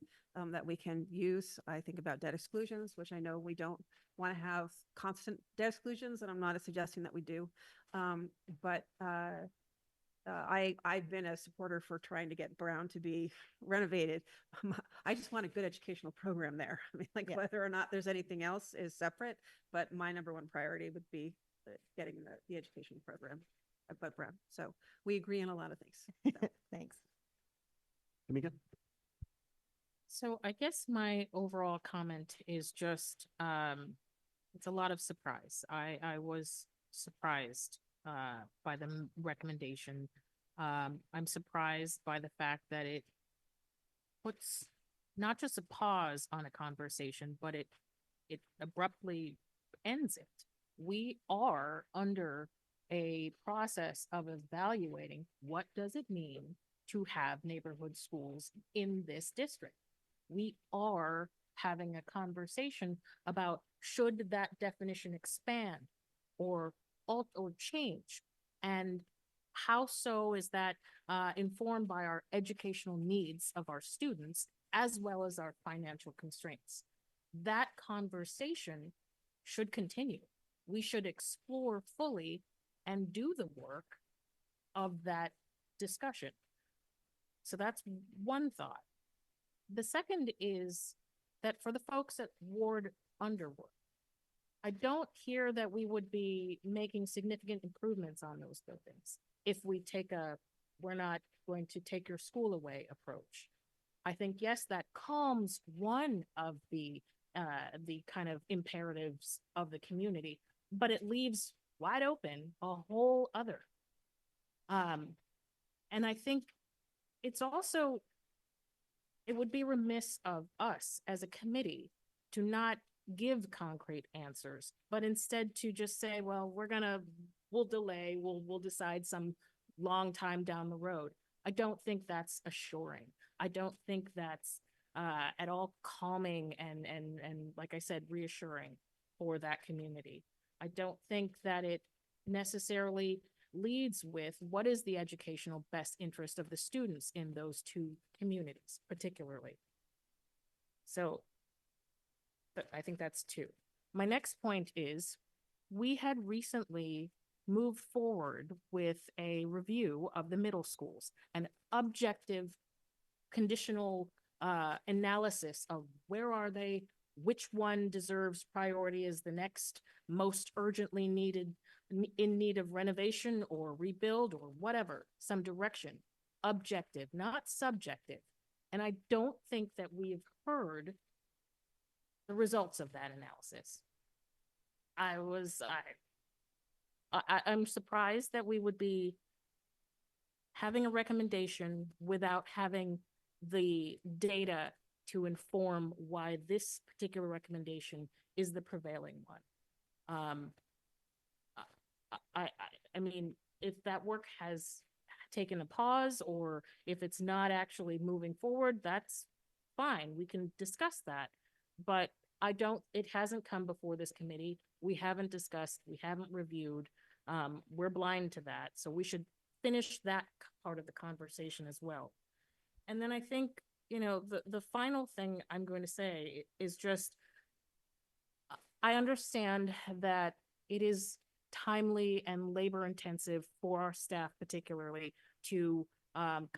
Speaker 2: that we can use. I think about debt exclusions, which I know we don't want to have constant debt exclusions, and I'm not suggesting that we do. But I've been a supporter for trying to get Brown to be renovated. I just want a good educational program there. I mean,
Speaker 4: Yeah.
Speaker 2: whether or not there's anything else is separate, but my number one priority would be getting the educational program at Brown. So we agree on a lot of things. So.
Speaker 4: Thanks.
Speaker 3: Tamika?
Speaker 1: So I guess my overall comment is just, it's a lot of surprise. I was surprised by the recommendation. I'm surprised by the fact that it puts not just a pause on a conversation, but it it abruptly ends it. We are under a process of evaluating what does it mean to have neighborhood schools in this district. We are having a conversation about should that definition expand or or change, and how so is that informed by our educational needs of our students as well as our financial constraints. That conversation should continue. We should explore fully and do the work of that discussion. So that's one thought. The second is that for the folks at Ward Underwood, I don't hear that we would be making significant improvements on those buildings if we take a, we're not going to take your school away approach. I think, yes, that calms one of the kind of imperatives of the community, but it leaves wide open a whole other. And I think it's also, it would be remiss of us as a committee to not give concrete answers, but instead to just say, well, we'll delay, we'll decide some long time down the road. I don't think that's assuring. I don't think that's at all calming and like I said, reassuring for that community. I don't think that it necessarily leads with what is the educational best interest of the students in those two communities, particularly. So but I think that's two. My next point is we had recently moved forward with a review of the middle schools, an objective conditional analysis of where are they, which one deserves priority as the next most urgently needed, in need of renovation or rebuild or whatever, some direction. Objective, not subjective. And I don't think that we've heard the results of that analysis. I'm surprised that we would be having a recommendation without having the data to inform why this particular recommendation is the prevailing one. I mean, if that work has taken a pause or if it's not actually moving forward, that's fine. We can discuss that. But it hasn't come before this committee. We haven't discussed, we haven't reviewed. We're blind to that. So we should finish that part of the conversation as well. And then I think, the final thing I'm going to say is just, I understand that it is timely and labor intensive for our staff particularly to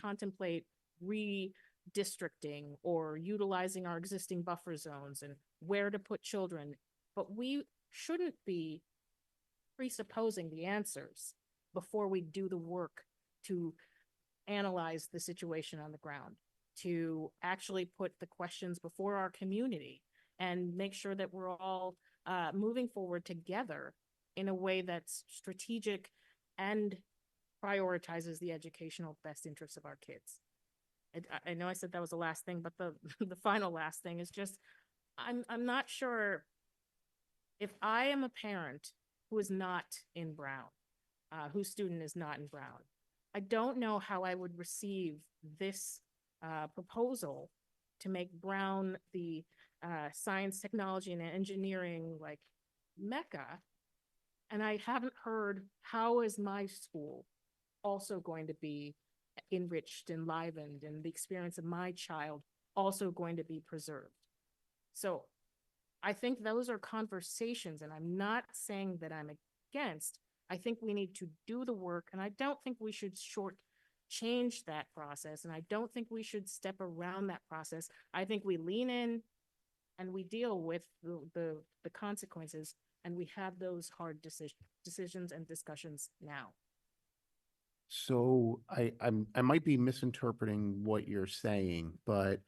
Speaker 1: contemplate redistricting or utilizing our existing buffer zones and where to put children, but we shouldn't be presupposing the answers before we do the work to analyze the situation on the ground, to actually put the questions before our community and make sure that we're all moving forward together in a way that's strategic and prioritizes the educational best interests of our kids. I know I said that was the last thing, but the final last thing is just, I'm not sure if I am a parent who is not in Brown, whose student is not in Brown, I don't know how I would receive this proposal to make Brown the science, technology, and engineering like mecca. And I haven't heard how is my school also going to be enriched, enlivened, and the experience of my child also going to be preserved. So I think those are conversations, and I'm not saying that I'm against. I think we need to do the work, and I don't think we should change that process, and I don't think we should step around that process. I think we lean in and we deal with the consequences, and we have those hard decisions and discussions now.
Speaker 3: So I might be misinterpreting what you're saying, but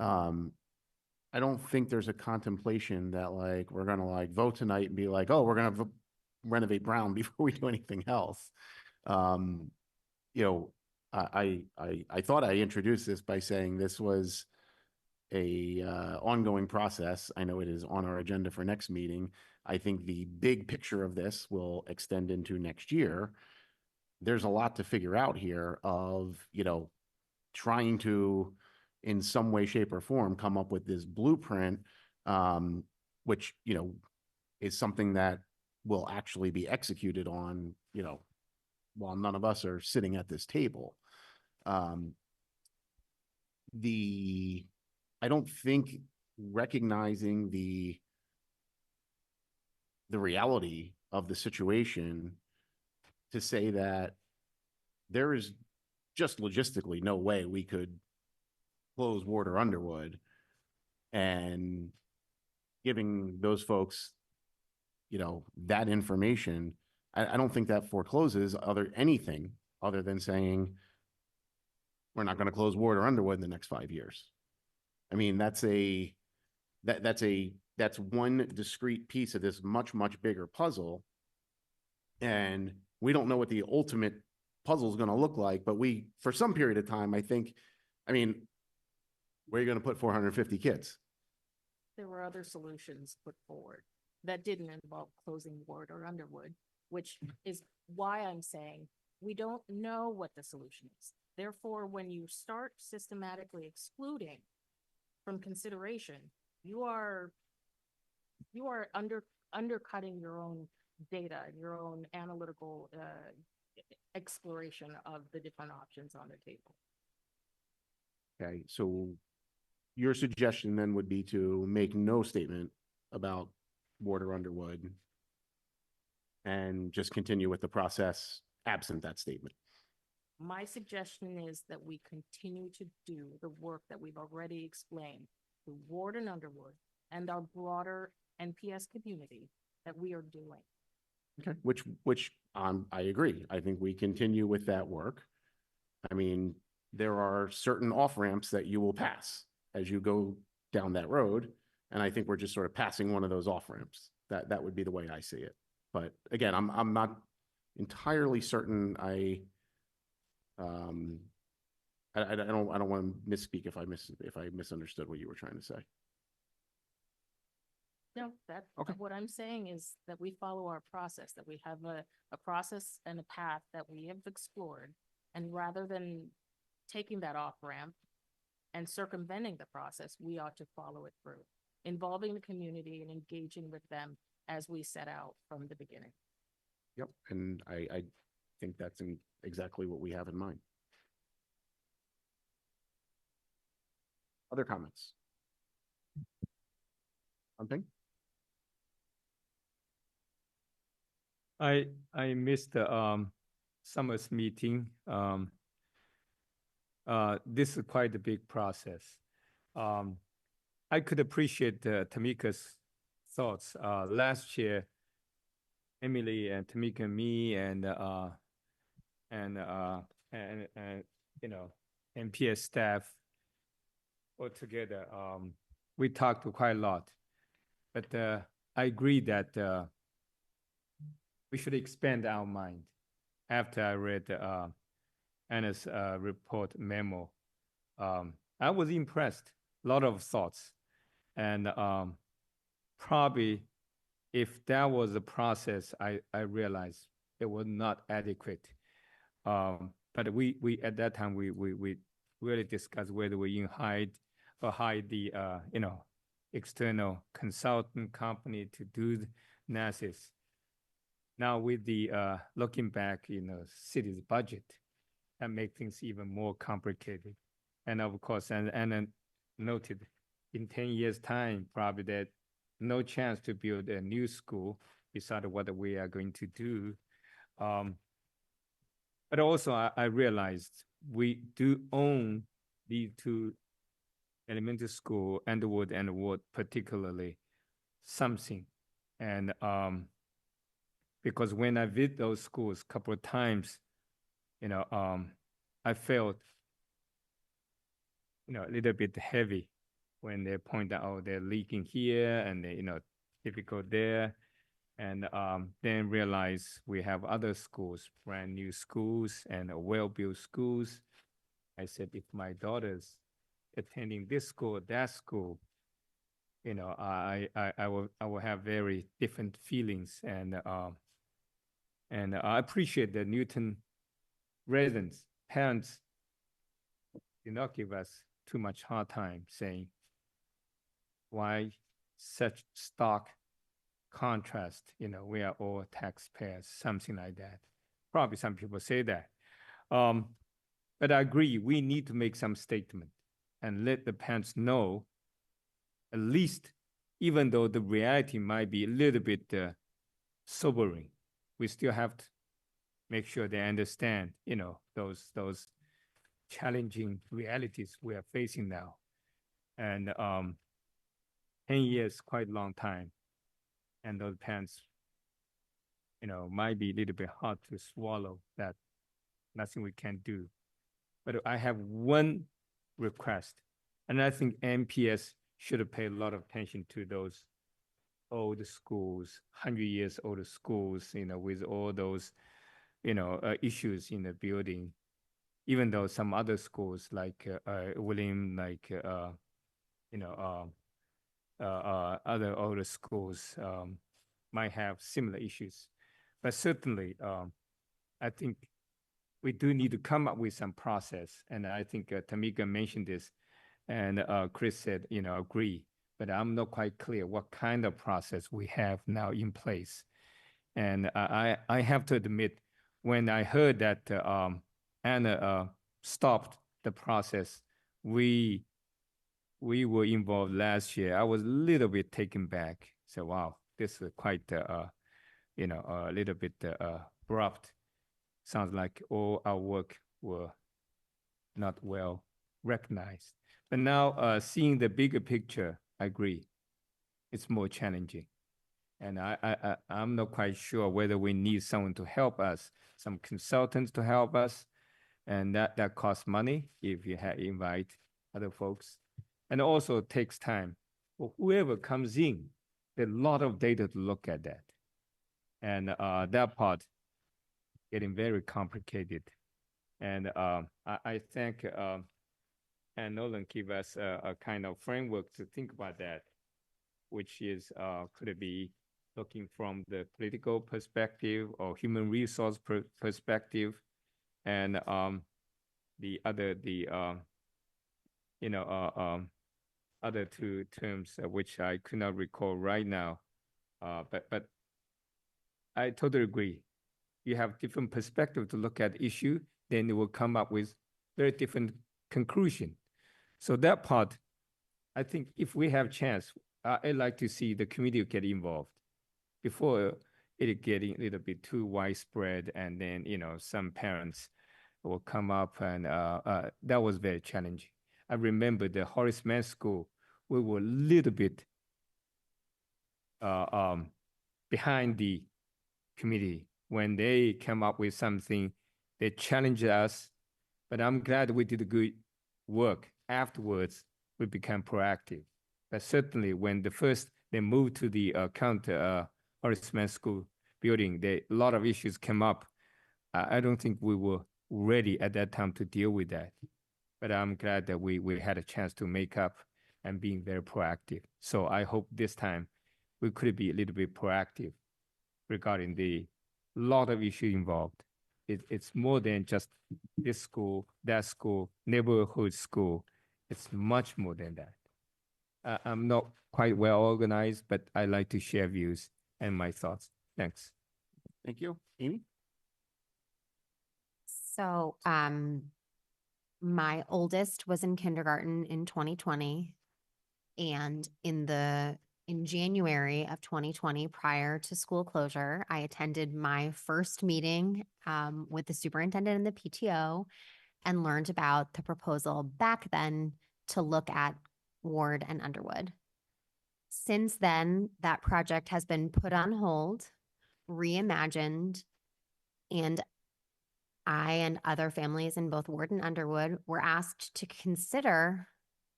Speaker 3: I don't think there's a contemplation that like we're gonna like vote tonight and be like, oh, we're gonna renovate Brown before we do anything else. I thought I introduced this by saying this was ongoing process. I know it is on our agenda for next meeting. I think the big picture of this will extend into next year. There's a lot to figure out here of, trying to, in some way, shape, or form, come up with this blueprint, which, is something that will actually be executed on, while none of us are sitting at this table. I don't think recognizing the reality of the situation to say that there is just logistically no way we could close Ward or Underwood, and giving those folks, that information, I don't think that forecloses anything other than saying we're not going to close Ward or Underwood in the next 5 years. I mean, that's one discrete piece of this much, much bigger puzzle. And we don't know what the ultimate puzzle is going to look like, but for some period of time, where are you going to put 450 kids?
Speaker 1: There were other solutions put forward that didn't involve closing Ward or Underwood, which is why I'm saying we don't know what the solution is. Therefore, when you start systematically excluding from consideration, you are undercutting your own data, your own analytical exploration of the different options on the table.
Speaker 3: Okay, so your suggestion then would be to make no statement about Ward or Underwood and just continue with the process absent that statement.
Speaker 1: My suggestion is that we continue to do the work that we've already explained to Ward and Underwood and our broader NPS community that we are doing.
Speaker 3: Okay, which I agree. I think we continue with that work. There are certain off-ramps that you will pass as you go down that road. And I think we're just sort of passing one of those off-ramps. That would be the way I see it. But again, I'm not entirely certain. I don't want to misspeak if I misunderstood what you were trying to say.
Speaker 1: No,
Speaker 3: Okay.
Speaker 1: what I'm saying is that we follow our process, that we have a process and a path that we have explored. And rather than taking that off ramp and circumventing the process, we ought to follow it through, involving the community and engaging with them as we set out from the beginning.
Speaker 3: Yep, and I think that's exactly what we have in mind. Other comments? Something?
Speaker 6: I missed the summer's meeting. This is quite a big process. I could appreciate Tamika's thoughts. Last year, Emily and Tamika and me and NPS staff all together, we talked quite a lot. But I agree that we should expand our mind. After I read Anna's report memo, I was impressed. A lot of thoughts, and probably if that was a process, I realized it was not adequate. But we at that time we really discussed whether we hire the external consultant company to do the analysis. Now with the looking back, city's budget, that makes things even more complicated. And of course, and noted in 10 years' time, probably that no chance to build a new school beside what we are going to do. But also I realized we do own these two elementary school, Underwood and Ward particularly, something. And because when I visit those schools a couple of times, I felt, a little bit heavy when they point out they're leaking here and they, difficult there. And then realize we have other schools, brand new schools and well-built schools. I said, if my daughters attending this school or that school, you know, I will have very different feelings, and I appreciate the Newton residents, parents did not give us too much hard time saying why such stark contrast, you know, we are all taxpayers, something like that. Probably some people say that. But I agree, we need to make some statement and let the parents know, at least, even though the reality might be a little bit sobering, we still have to make sure they understand, you know, those challenging realities we are facing now. And 10 years, quite a long time. And those parents, you know, might be a little bit hard to swallow that nothing we can do. But I have one request, and I think MPS should pay a lot of attention to those old schools, 100 years old schools, you know, with all those, you know, issues in the building. Even though some other schools like William, like, you know, other older schools might have similar issues. But certainly, I think we do need to come up with some process. And I think Tamika mentioned this, and Chris said, you know, agree. But I'm not quite clear what kind of process we have now in place. And I have to admit, when I heard that Anna stopped the process, we were involved last year, I was a little bit taken back. So, wow, this is quite, you know, a little bit abrupt. Sounds like all our work were not well recognized. But now, seeing the bigger picture, I agree, it's more challenging. And I'm not quite sure whether we need someone to help us, some consultants to help us, and that costs money if you invite other folks. And also takes time. For whoever comes in, there's a lot of data to look at that. And that part getting very complicated. And I think Ann Nolan give us a kind of framework to think about that, which is, could it be looking from the political perspective or human resource perspective, and the other, you know, other two terms which I could not recall right now, but I totally agree. You have different perspective to look at the issue, then it will come up with very different conclusion. So that part, I think if we have chance, I'd like to see the community get involved before it getting a little bit too widespread, and then, you know, some parents will come up, and that was very challenging. I remember the Horace Mann School, we were a little bit behind the committee. When they came up with something, they challenged us, but I'm glad we did good work. Afterwards, we became proactive. But certainly when they moved to the Horace Mann School building, a lot of issues came up. I don't think we were ready at that time to deal with that. But I'm glad that we had a chance to make up and being very proactive. So I hope this time we could be a little bit proactive regarding the lot of issues involved. It's more than just this school, that school, neighborhood school. It's much more than that. I'm not quite well organized, but I like to share views and my thoughts. Thanks.
Speaker 3: Thank you. Amy?
Speaker 11: So, my oldest was in kindergarten in 2020. And in January of 2020, prior to school closure, I attended my first meeting with the superintendent and the PTO and learned about the proposal back then to look at Ward and Underwood. Since then, that project has been put on hold, reimagined, and I and other families in both Ward and Underwood were asked to consider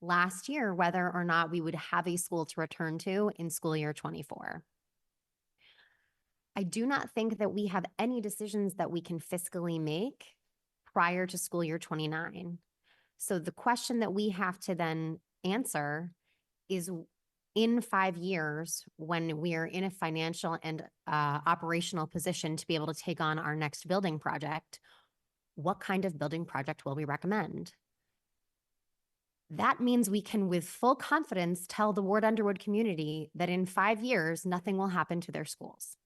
Speaker 11: last year whether or not we would have a school to return to in school year 24. I do not think that we have any decisions that we can fiscally make prior to school year 29. So the question that we have to then answer is in 5 years, when we are in a financial and operational position to be able to take on our next building project, what kind of building project will we recommend? That means we can with full confidence tell the Ward Underwood community that in 5 years, nothing will happen to their schools.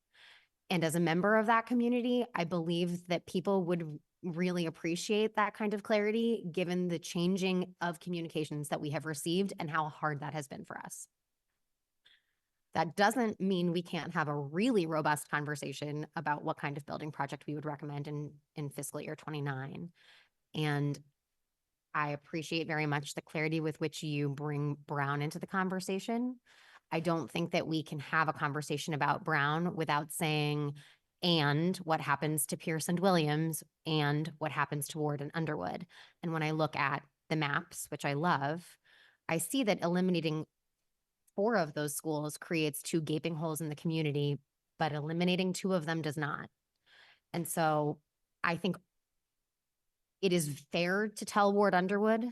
Speaker 11: And as a member of that community, I believe that people would really appreciate that kind of clarity, given the changing of communications that we have received and how hard that has been for us. That doesn't mean we can't have a really robust conversation about what kind of building project we would recommend in fiscal year 29. And I appreciate very much the clarity with which you bring Brown into the conversation. I don't think that we can have a conversation about Brown without saying, and what happens to Pierce and Williams, and what happens to Ward and Underwood. And when I look at the maps, which I love, I see that eliminating 4 of those schools creates 2 gaping holes in the community, but eliminating 2 of them does not. And so I think it is fair to tell Ward Underwood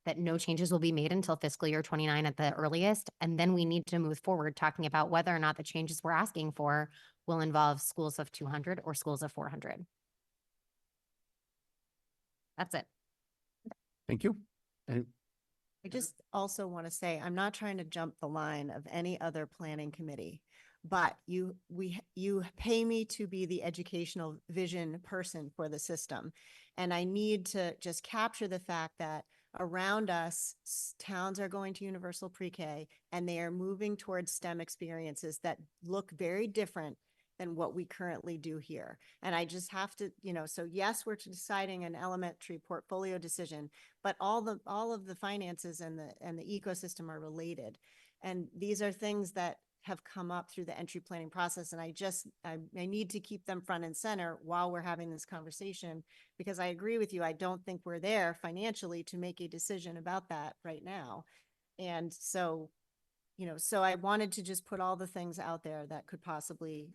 Speaker 11: that no changes will be made until fiscal year 29 at the earliest. And then we need to move forward talking about whether or not the changes we're asking for will involve schools of 200 or schools of 400. That's it.
Speaker 3: Thank you. And
Speaker 4: I just also want to say, I'm not trying to jump the line of any other planning committee, but you pay me to be the educational vision person for the system. And I need to just capture the fact that around us, towns are going to universal pre-K and they are moving towards STEM experiences that look very different than what we currently do here. And I just have to, so yes, we're deciding an elementary portfolio decision, but all of the finances and the ecosystem are related. And these are things that have come up through the entry planning process. And I need to keep them front and center while we're having this conversation, because I agree with you. I don't think we're there financially to make a decision about that right now. And so, so I wanted to just put all the things out there that could possibly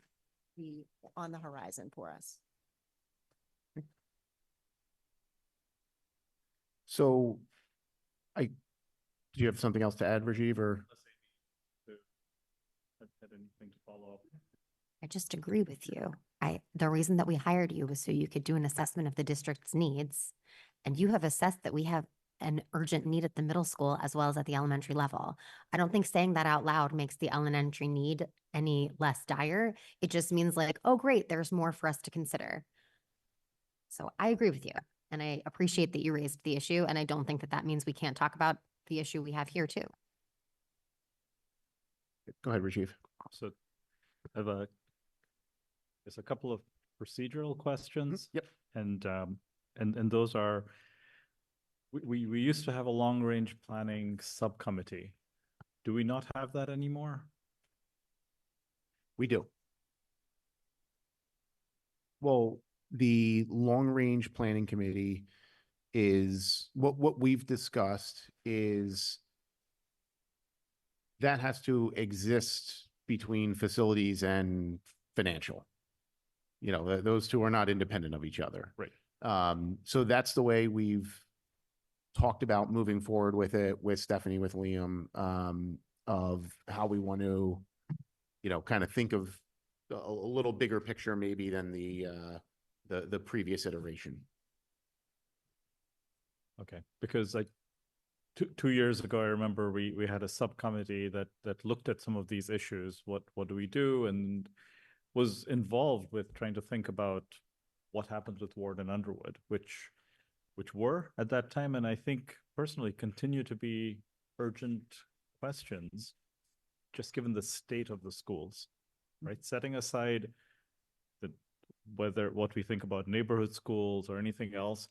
Speaker 4: be on the horizon for us.
Speaker 3: so do you have something else to add, Rajiv, or?
Speaker 7: Had anything to follow up?
Speaker 11: I just agree with you. The reason that we hired you was so you could do an assessment of the district's needs. And you have assessed that we have an urgent need at the middle school as well as at the elementary level. I don't think saying that out loud makes the elementary need any less dire. It just means like, oh, great, there's more for us to consider. So I agree with you. And I appreciate that you raised the issue. And I don't think that that means we can't talk about the issue we have here too.
Speaker 3: Go ahead, Rajiv.
Speaker 7: So I have there's a couple of procedural questions.
Speaker 3: Yep.
Speaker 7: And those are, we used to have a long range planning subcommittee. Do we not have that anymore?
Speaker 3: We do. Well, the long range planning committee is what we've discussed is that has to exist between facilities and financial. Those two are not independent of each other.
Speaker 7: Right.
Speaker 3: So that's the way we've talked about moving forward with it, with Stephanie, with Liam, of how we want to, kind of think of a little bigger picture maybe than the previous iteration.
Speaker 7: Okay, because two years ago, I remember we had a subcommittee that looked at some of these issues. What do we do? And was involved with trying to think about what happens with Ward and Underwood, which were at that time, and I think personally continue to be urgent questions, just given the state of the schools, right? Setting aside what we think about neighborhood schools or anything else,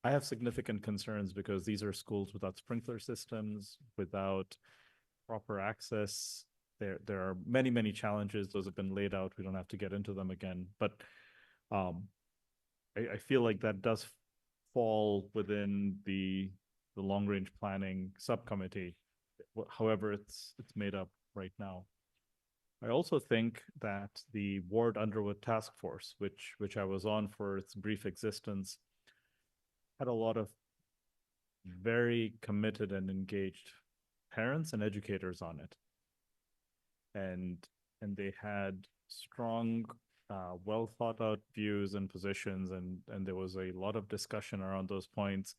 Speaker 7: I have significant concerns because these are schools without sprinkler systems, without proper access. There are many, many challenges. Those have been laid out. We don't have to get into them again. But I feel like that does fall within the long-range planning subcommittee, however it's made up right now. I also think that the Ward Underwood Task Force, which I was on for its brief existence, had a lot of very committed and engaged parents and educators on it. And they had strong, well thought out views and positions, and there was a lot of discussion around those points.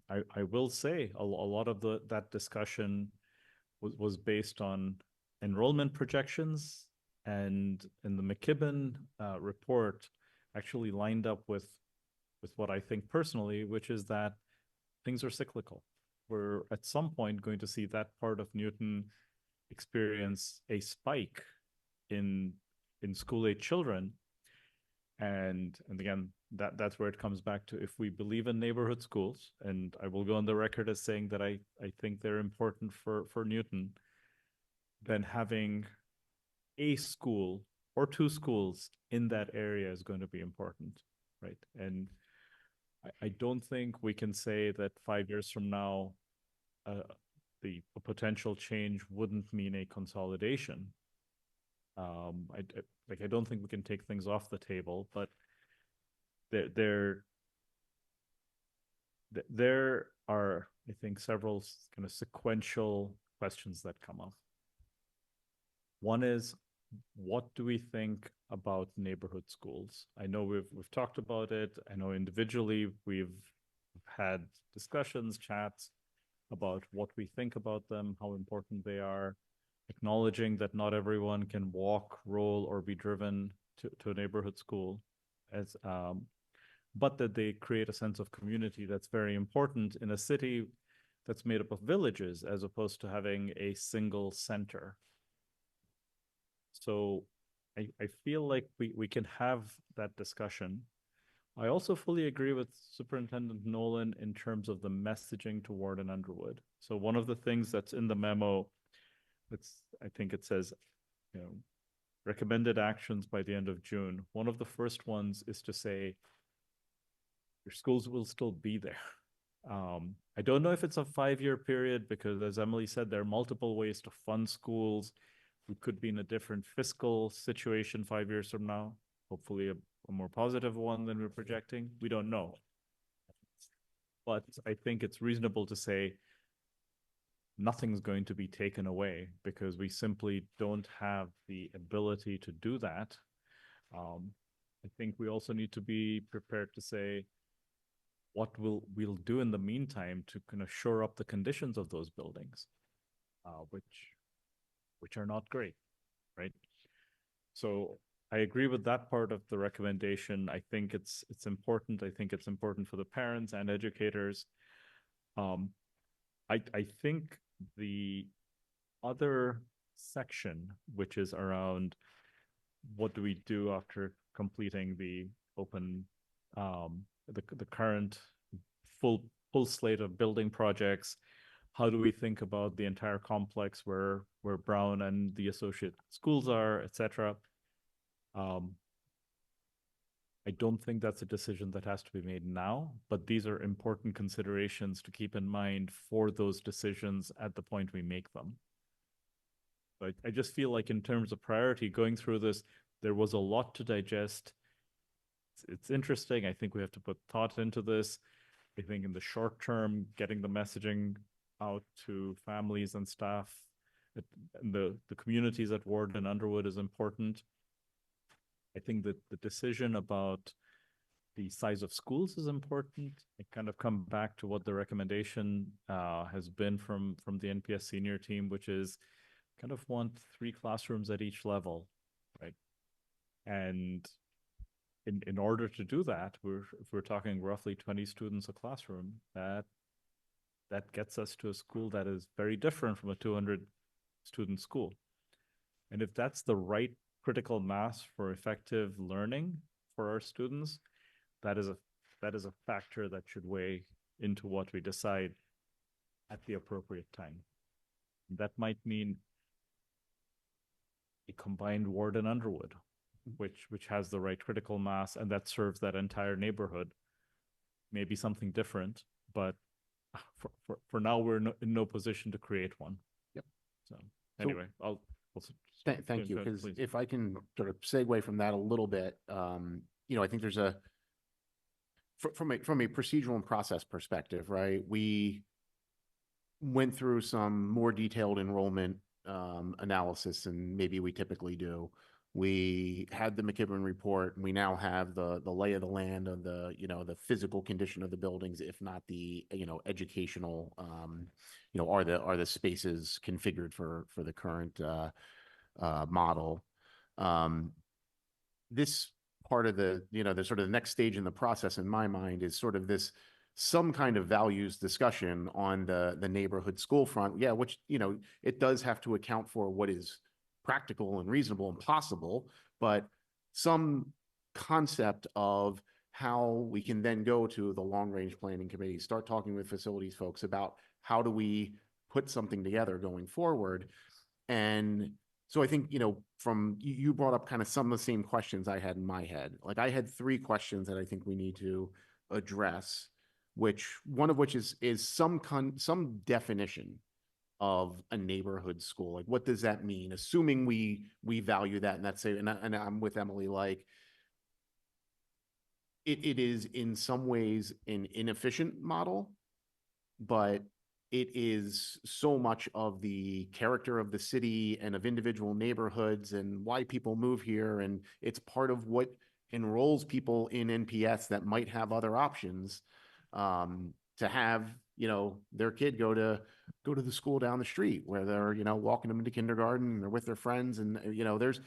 Speaker 7: I will say a lot of that discussion was based on enrollment projections, and in the McKibben report actually lined up with what I think personally, which is that things are cyclical. We're at some point going to see that part of Newton experience a spike in school-age children. And again, that's where it comes back to, if we believe in neighborhood schools, and I will go on the record as saying that I think they're important for Newton, then having a school or two schools in that area is going to be important, right? And I don't think we can say that 5 years from now, the potential change wouldn't mean a consolidation. I don't think we can take things off the table, but there are, I think, several kind of sequential questions that come up. One is, what do we think about neighborhood schools? I know we've talked about it. I know individually we've had discussions, chats about what we think about them, how important they are, acknowledging that not everyone can walk, roll, or be driven to a neighborhood school, but that they create a sense of community that's very important in a city that's made up of villages, as opposed to having a single center. So I feel like we can have that discussion. I also fully agree with Superintendent Nolan in terms of the messaging to Warden Underwood. So one of the things that's in the memo, I think it says, recommended actions by the end of June. One of the first ones is to say, your schools will still be there. I don't know if it's a 5-year period, because as Emily said, there are multiple ways to fund schools. We could be in a different fiscal situation 5 years from now, hopefully a more positive one than we're projecting. We don't know. But I think it's reasonable to say nothing's going to be taken away, because we simply don't have the ability to do that. I think we also need to be prepared to say what we'll do in the meantime to kind of shore up the conditions of those buildings, which are not great, right? So I agree with that part of the recommendation. I think it's important. I think it's important for the parents and educators. I think the other section, which is around what do we do after completing the open, the current full slate of building projects, how do we think about the entire complex where Brown and the associate schools are, etc. I don't think that's a decision that has to be made now, but these are important considerations to keep in mind for those decisions at the point we make them. But I just feel like in terms of priority, going through this, there was a lot to digest. It's interesting. I think we have to put thought into this. I think in the short term, getting the messaging out to families and staff, and the communities at Warden and Underwood is important. I think that the decision about the size of schools is important. I kind of come back to what the recommendation has been from the NPS senior team, which is kind of want 3 classrooms at each level, right? And in order to do that, if we're talking roughly 20 students a classroom, that gets us to a school that is very different from a 200 student school. And if that's the right critical mass for effective learning for our students, that is a factor that should weigh into what we decide at the appropriate time. That might mean a combined Warden Underwood, which has the right critical mass and that serves that entire neighborhood. Maybe something different, but for now we're in no position to create one.
Speaker 3: Yep.
Speaker 7: So anyway, I'll also
Speaker 3: Thank you, because if I can sort of segue from that a little bit, I think there's from a procedural and process perspective, right? We went through some more detailed enrollment analysis than maybe we typically do. We had the McKibben report, and we now have the lay of the land of the, you know, the physical condition of the buildings, if not the, you know, educational, you know, are the spaces configured for the current model. This part of the, you know, the sort of the next stage in the process in my mind is sort of this some kind of values discussion on the neighborhood school front. Yeah, which, you know, it does have to account for what is practical and reasonable and possible, but some concept of how we can then go to the long range planning committee, start talking with facilities folks about how do we put something together going forward. And so I think, you know, from you brought up kind of some of the same questions I had in my head. Like I had 3 questions that I think we need to address, which one of which is some definition of a neighborhood school. Like, what does that mean? Assuming we value that, and that's it. And I'm with Emily. Like, it is in some ways an inefficient model, but it is so much of the character of the city and of individual neighborhoods and why people move here, and it's part of what enrolls people in NPS that might have other options, to have, you know, their kid go to the school down the street where they're, you know, walking them into kindergarten and they're with their friends. And, you know, there's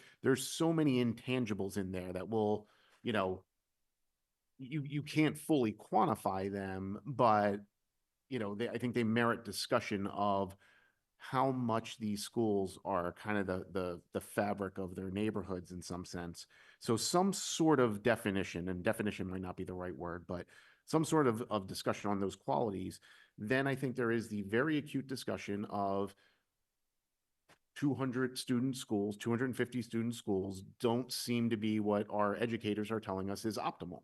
Speaker 3: so many intangibles in there that will, you know, you can't fully quantify them, but, you know, I think they merit discussion of how much these schools are kind of the fabric of their neighborhoods in some sense. So some sort of definition, and definition might not be the right word, but some sort of discussion on those qualities. Then I think there is the very acute discussion of 200 student schools, 250 student schools don't seem to be what our educators are telling us is optimal.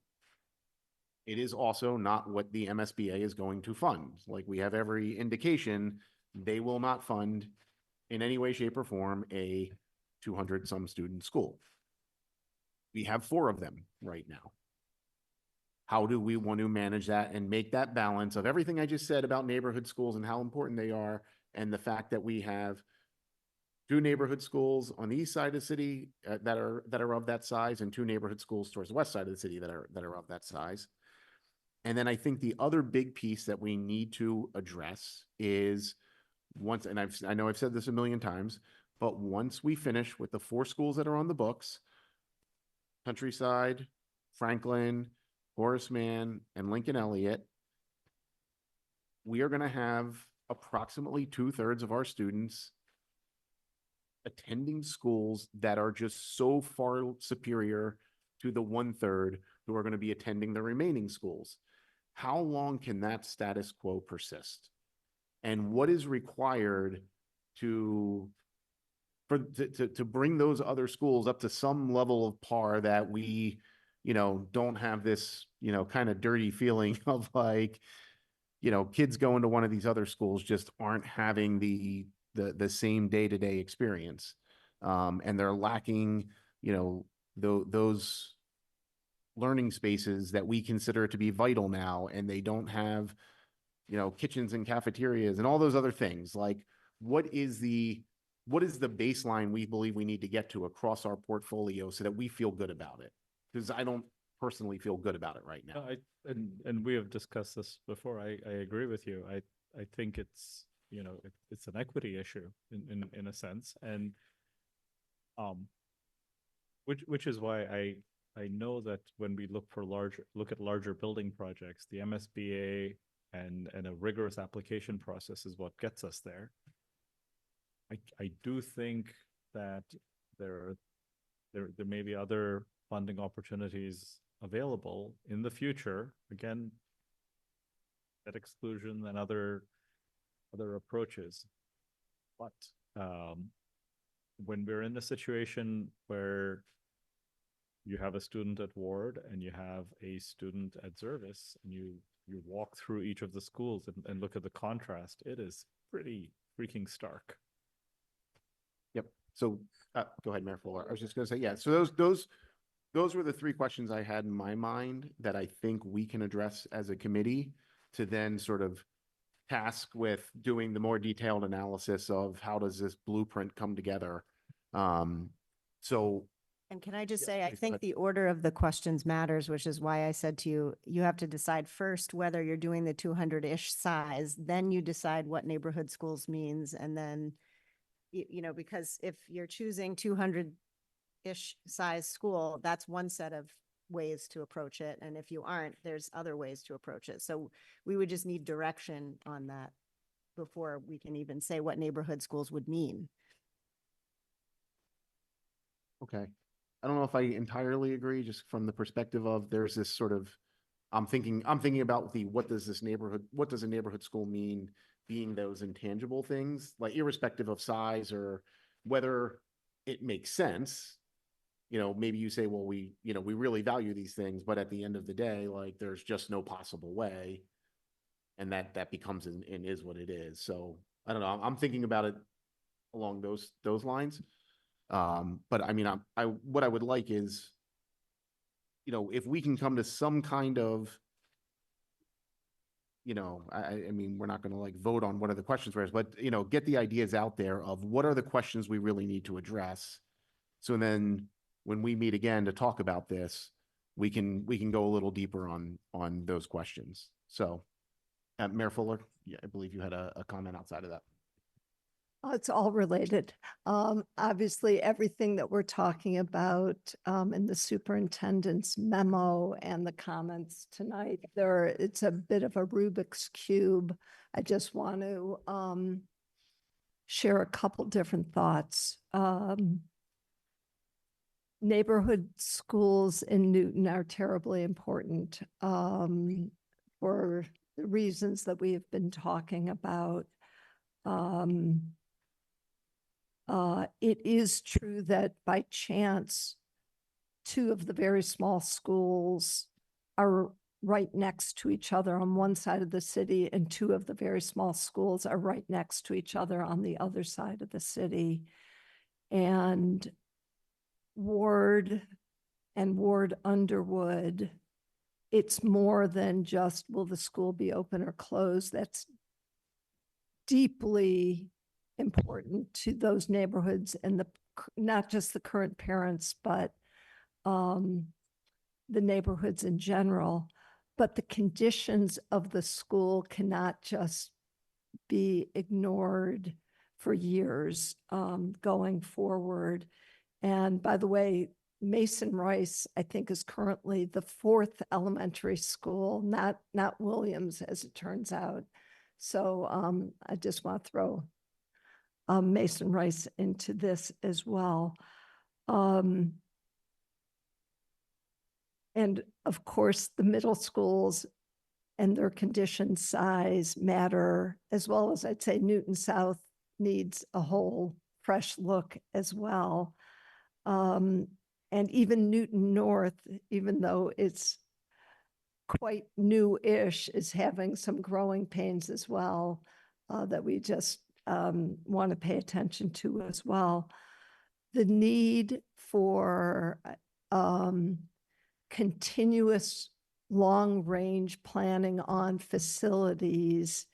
Speaker 3: It is also not what the MSBA is going to fund. Like, we have every indication they will not fund in any way, shape, or form a 200 some student school. We have 4 of them right now. How do we want to manage that and make that balance of everything I just said about neighborhood schools and how important they are, and the fact that we have 2 neighborhood schools on the east side of the city that are of that size, and 2 neighborhood schools towards the west side of the city that are of that size. And then I think the other big piece that we need to address is once, and I know I've said this a million times, but once we finish with the 4 schools that are on the books, Countryside, Franklin, Horace Mann, and Lincoln Elliott, we are going to have approximately 2/3 of our students attending schools that are just so far superior to the 1/3 who are going to be attending the remaining schools. How long can that status quo persist? And what is required to bring those other schools up to some level of par that we, you know, don't have this, you know, kind of dirty feeling of like, you know, kids going to one of these other schools just aren't having the same day-to-day experience. And they're lacking, you know, those learning spaces that we consider to be vital now, and they don't have, you know, kitchens and cafeterias and all those other things. Like, what is the baseline we believe we need to get to across our portfolio so that we feel good about it? Because I don't personally feel good about it right now.
Speaker 7: And we have discussed this before. I agree with you. I think it's, you know, it's an equity issue in a sense, and which is why I know that when we look at larger building projects, the MSBA and a rigorous application process is what gets us there. I do think that there may be other funding opportunities available in the future. Again, debt exclusion and other approaches. But when we're in a situation where you have a student at Ward and you have a student at Zervis, and you walk through each of the schools and look at the contrast, it is pretty freaking stark.
Speaker 3: Yep. So go ahead, Mayor Fuller. I was just going to say, yeah. So those those were the three questions I had in my mind that I think we can address as a committee to then sort of task with doing the more detailed analysis of how does this blueprint come together. So
Speaker 4: And can I just
Speaker 3: Yes,
Speaker 4: say, I
Speaker 3: please, go
Speaker 4: think
Speaker 3: ahead.
Speaker 4: the order of the questions matters, which is why I said to you, you have to decide first whether you're doing the 200-ish size, then you decide what neighborhood schools means, and then, you know, because if you're choosing 200-ish size school, that's one set of ways to approach it, and if you aren't, there's other ways to approach it. So we would just need direction on that before we can even say what neighborhood schools would mean.
Speaker 3: Okay. I don't know if I entirely agree, just from the perspective of there's this sort of, I'm thinking about what does a neighborhood school mean, being those intangible things, like irrespective of size or whether it makes sense. You know, maybe you say, well, we really value these things, but at the end of the day, like, there's just no possible way. And that becomes and is what it is. So I don't know. I'm thinking about it along those lines. But I mean, what I would like is, you know, if we can come to some kind of, you know, I mean, we're not going to like vote on what are the questions for us, but, you know, get the ideas out there of what are the questions we really need to address. So then when we meet again to talk about this, we can go a little deeper on those questions. So, Mayor Fuller, yeah, I believe you had a comment outside of that.
Speaker 8: It's all related. Obviously, everything that we're talking about in the superintendent's memo and the comments tonight, it's a bit of a Rubik's Cube. I just want to share a couple different thoughts. Neighborhood schools in Newton are terribly important for the reasons that we have been talking about. It is true that by chance, two of the very small schools are right next to each other on one side of the city, and two of the very small schools are right next to each other on the other side of the city. And Ward and Ward Underwood, it's more than just, will the school be open or closed? That's deeply important to those neighborhoods and not just the current parents, but the neighborhoods in general. But the conditions of the school cannot just be ignored for years going forward. And by the way, Mason Rice, I think, is currently the 4th elementary school, not Williams, as it turns out. So I just want to throw Mason Rice into this as well. And of course, the middle schools and their condition size matter, as well as I'd say Newton South needs a whole fresh look as well. And even Newton North, even though it's quite new-ish, is having some growing pains as well that we just want to pay attention to as well. The need for continuous long-range planning on facilities.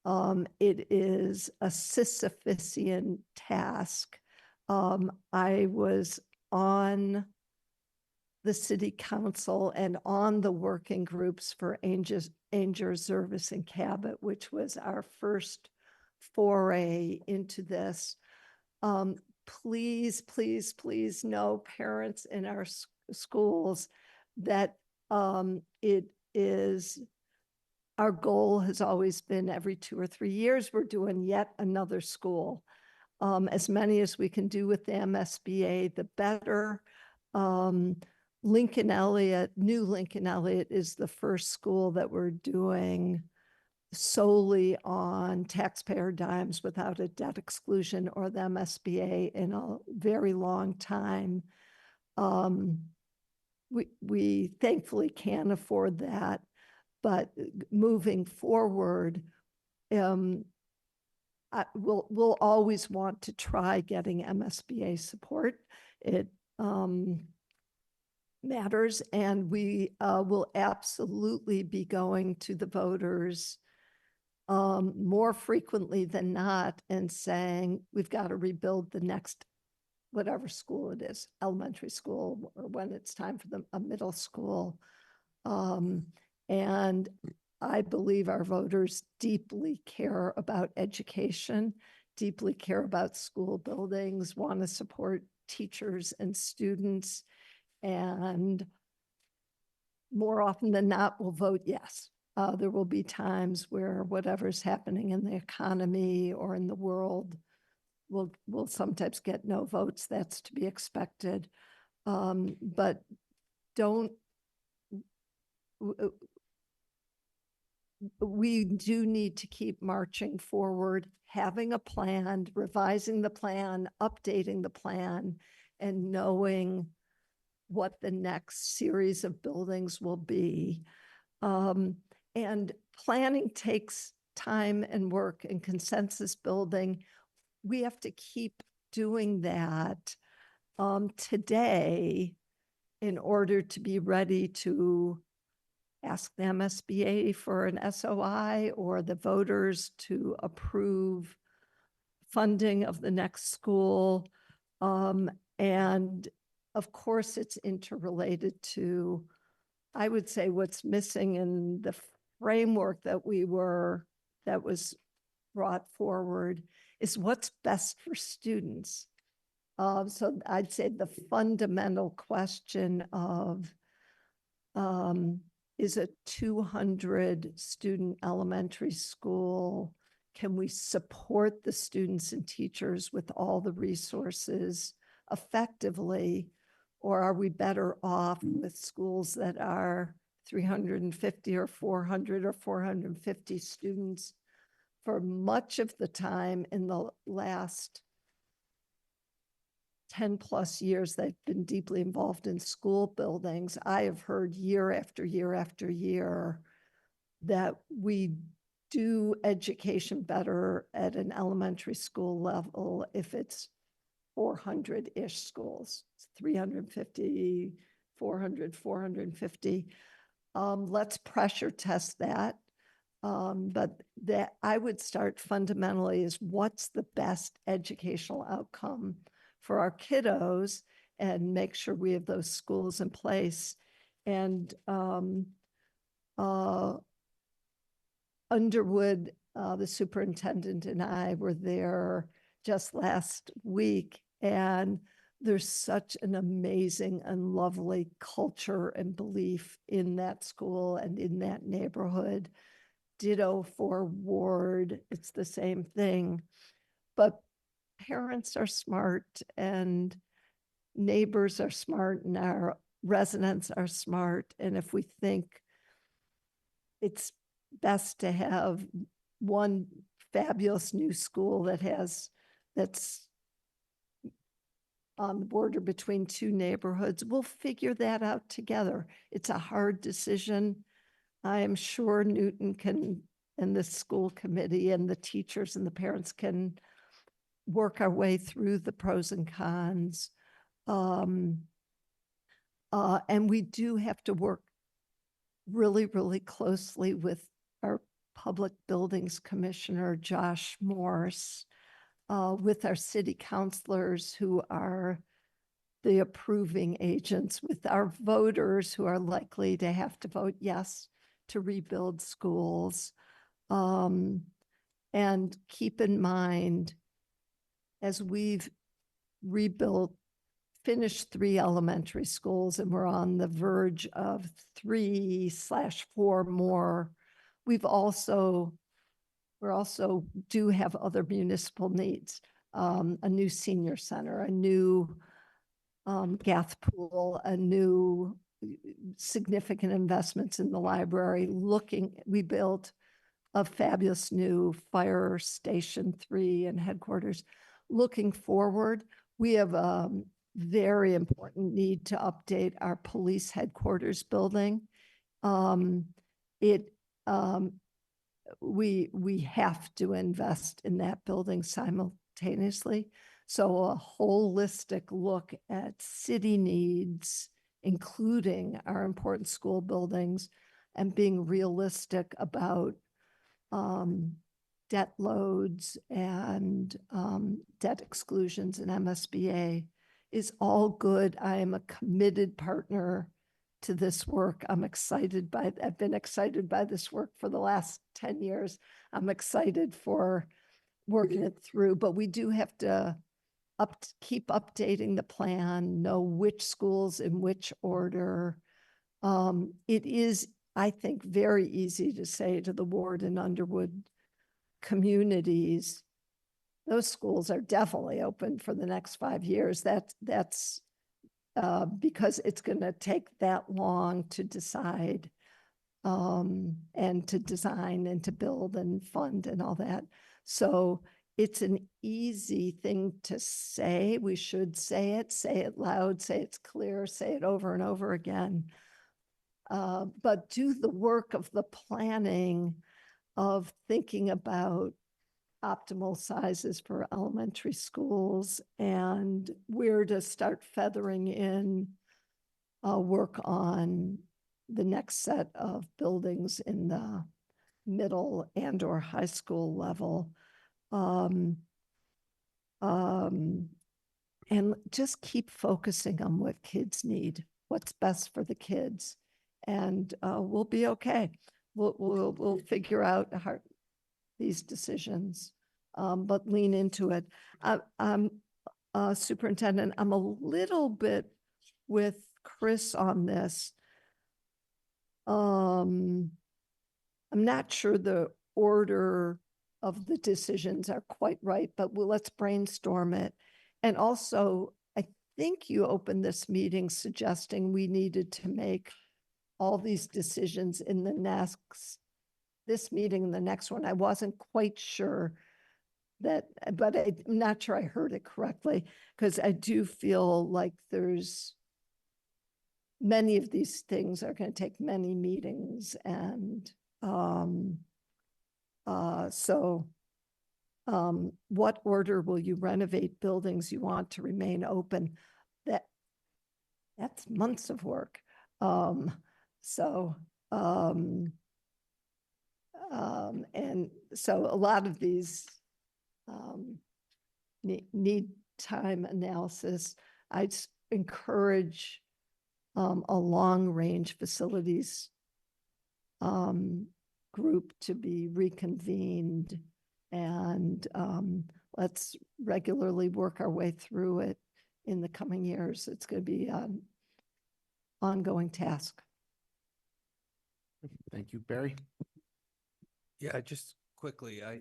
Speaker 8: It is a Sisyphean task. I was on the city council and on the working groups for Angers, Zervis, and Cabot, which was our first foray into this. Please, please, please know, parents in our schools, that it is, our goal has always been every 2 or 3 years, we're doing yet another school. As many as we can do with the MSBA, the better. Lincoln Elliott, New Lincoln Elliott, is the first school that we're doing solely on taxpayer dimes without a debt exclusion or the MSBA in a very long time. We thankfully can afford that, but moving forward, we'll always want to try getting MSBA support. matters, and we will absolutely be going to the voters more frequently than not and saying, we've got to rebuild the next whatever school it is, elementary school, or when it's time for a middle school. And I believe our voters deeply care about education, deeply care about school buildings, want to support teachers and students, and more often than not will vote yes. There will be times where whatever's happening in the economy or in the world will sometimes get no votes. That's to be expected. But don't, we do need to keep marching forward, having a plan, revising the plan, updating the plan, and knowing what the next series of buildings will be. And planning takes time and work, and consensus building. We have to keep doing that today in order to be ready to ask the MSBA for an SOI or the voters to approve funding of the next school. And of course, it's interrelated to, I would say, what's missing in the framework that was brought forward is what's best for students. So I'd say the fundamental question of, is a 200 student elementary school, can we support the students and teachers with all the resources effectively? Or are we better off with schools that are 350 or 400 or 450 students? For much of the time in the last 10 plus years, they've been deeply involved in school buildings. I have heard year after year after year that we do education better at an elementary school level if it's 400-ish schools, 350, 400, 450. Let's pressure test that. But that I would start fundamentally is what's the best educational outcome for our kiddos, and make sure we have those schools in place. And Underwood, the superintendent, and I were there just last week, and there's such an amazing and lovely culture and belief in that school and in that neighborhood. Ditto for Ward, it's the same thing. But parents are smart, and neighbors are smart, and our residents are smart. And if we think it's best to have one fabulous new school that's on the border between two neighborhoods, we'll figure that out together. It's a hard decision. I am sure Newton can, and the school committee and the teachers and the parents can work our way through the pros and cons. And we do have to work really, really closely with our Public Buildings Commissioner, Josh Morse, with our city councilors who are the approving agents, with our voters who are likely to have to vote yes to rebuild schools. And keep in mind, as we've finished 3 elementary schools, and we're on the verge of 3/4 more, we also do have other municipal needs, a new senior center, a new Gath pool, a new significant investments in the library. We built a fabulous new fire station 3 and headquarters. Looking forward, we have a very important need to update our police headquarters building. We have to invest in that building simultaneously. So a holistic look at city needs including our important school buildings, and being realistic about debt loads and debt exclusions in MSBA is all good. I am a committed partner to this work. I've been excited by this work for the last 10 years. I'm excited for working it through, but we do have to keep updating the plan, know which schools in which order. It is, I think, very easy to say to the Ward and Underwood communities, those schools are definitely open for the next 5 years. That's because it's going to take that long to decide and to design and to build and fund and all that. So it's an easy thing to say. We should say it loud, say it's clear, say it over and over again. But do the work of the planning of thinking about optimal sizes for elementary schools and where to start feathering in work on the next set of buildings in the middle and or high school level. And just keep focusing on what kids need, what's best for the kids, and we'll be okay. We'll figure out these decisions, but lean into it. I'm Superintendent, I'm a little bit with Chris on this. I'm not sure the order of the decisions are quite right, but let's brainstorm it. And also, I think you opened this meeting suggesting we needed to make all these decisions in this meeting and the next one. I wasn't quite sure but I'm not sure I heard it correctly, because I do feel like there's many of these things are going to take many meetings, and what order will you renovate buildings you want to remain open? That's months of work. And so a lot of these need time analysis. I'd encourage a long-range facilities group to be reconvened, and let's regularly work our way through it in the coming years. It's going to be an ongoing task.
Speaker 3: Thank you, Barry.
Speaker 10: Yeah, just quickly, I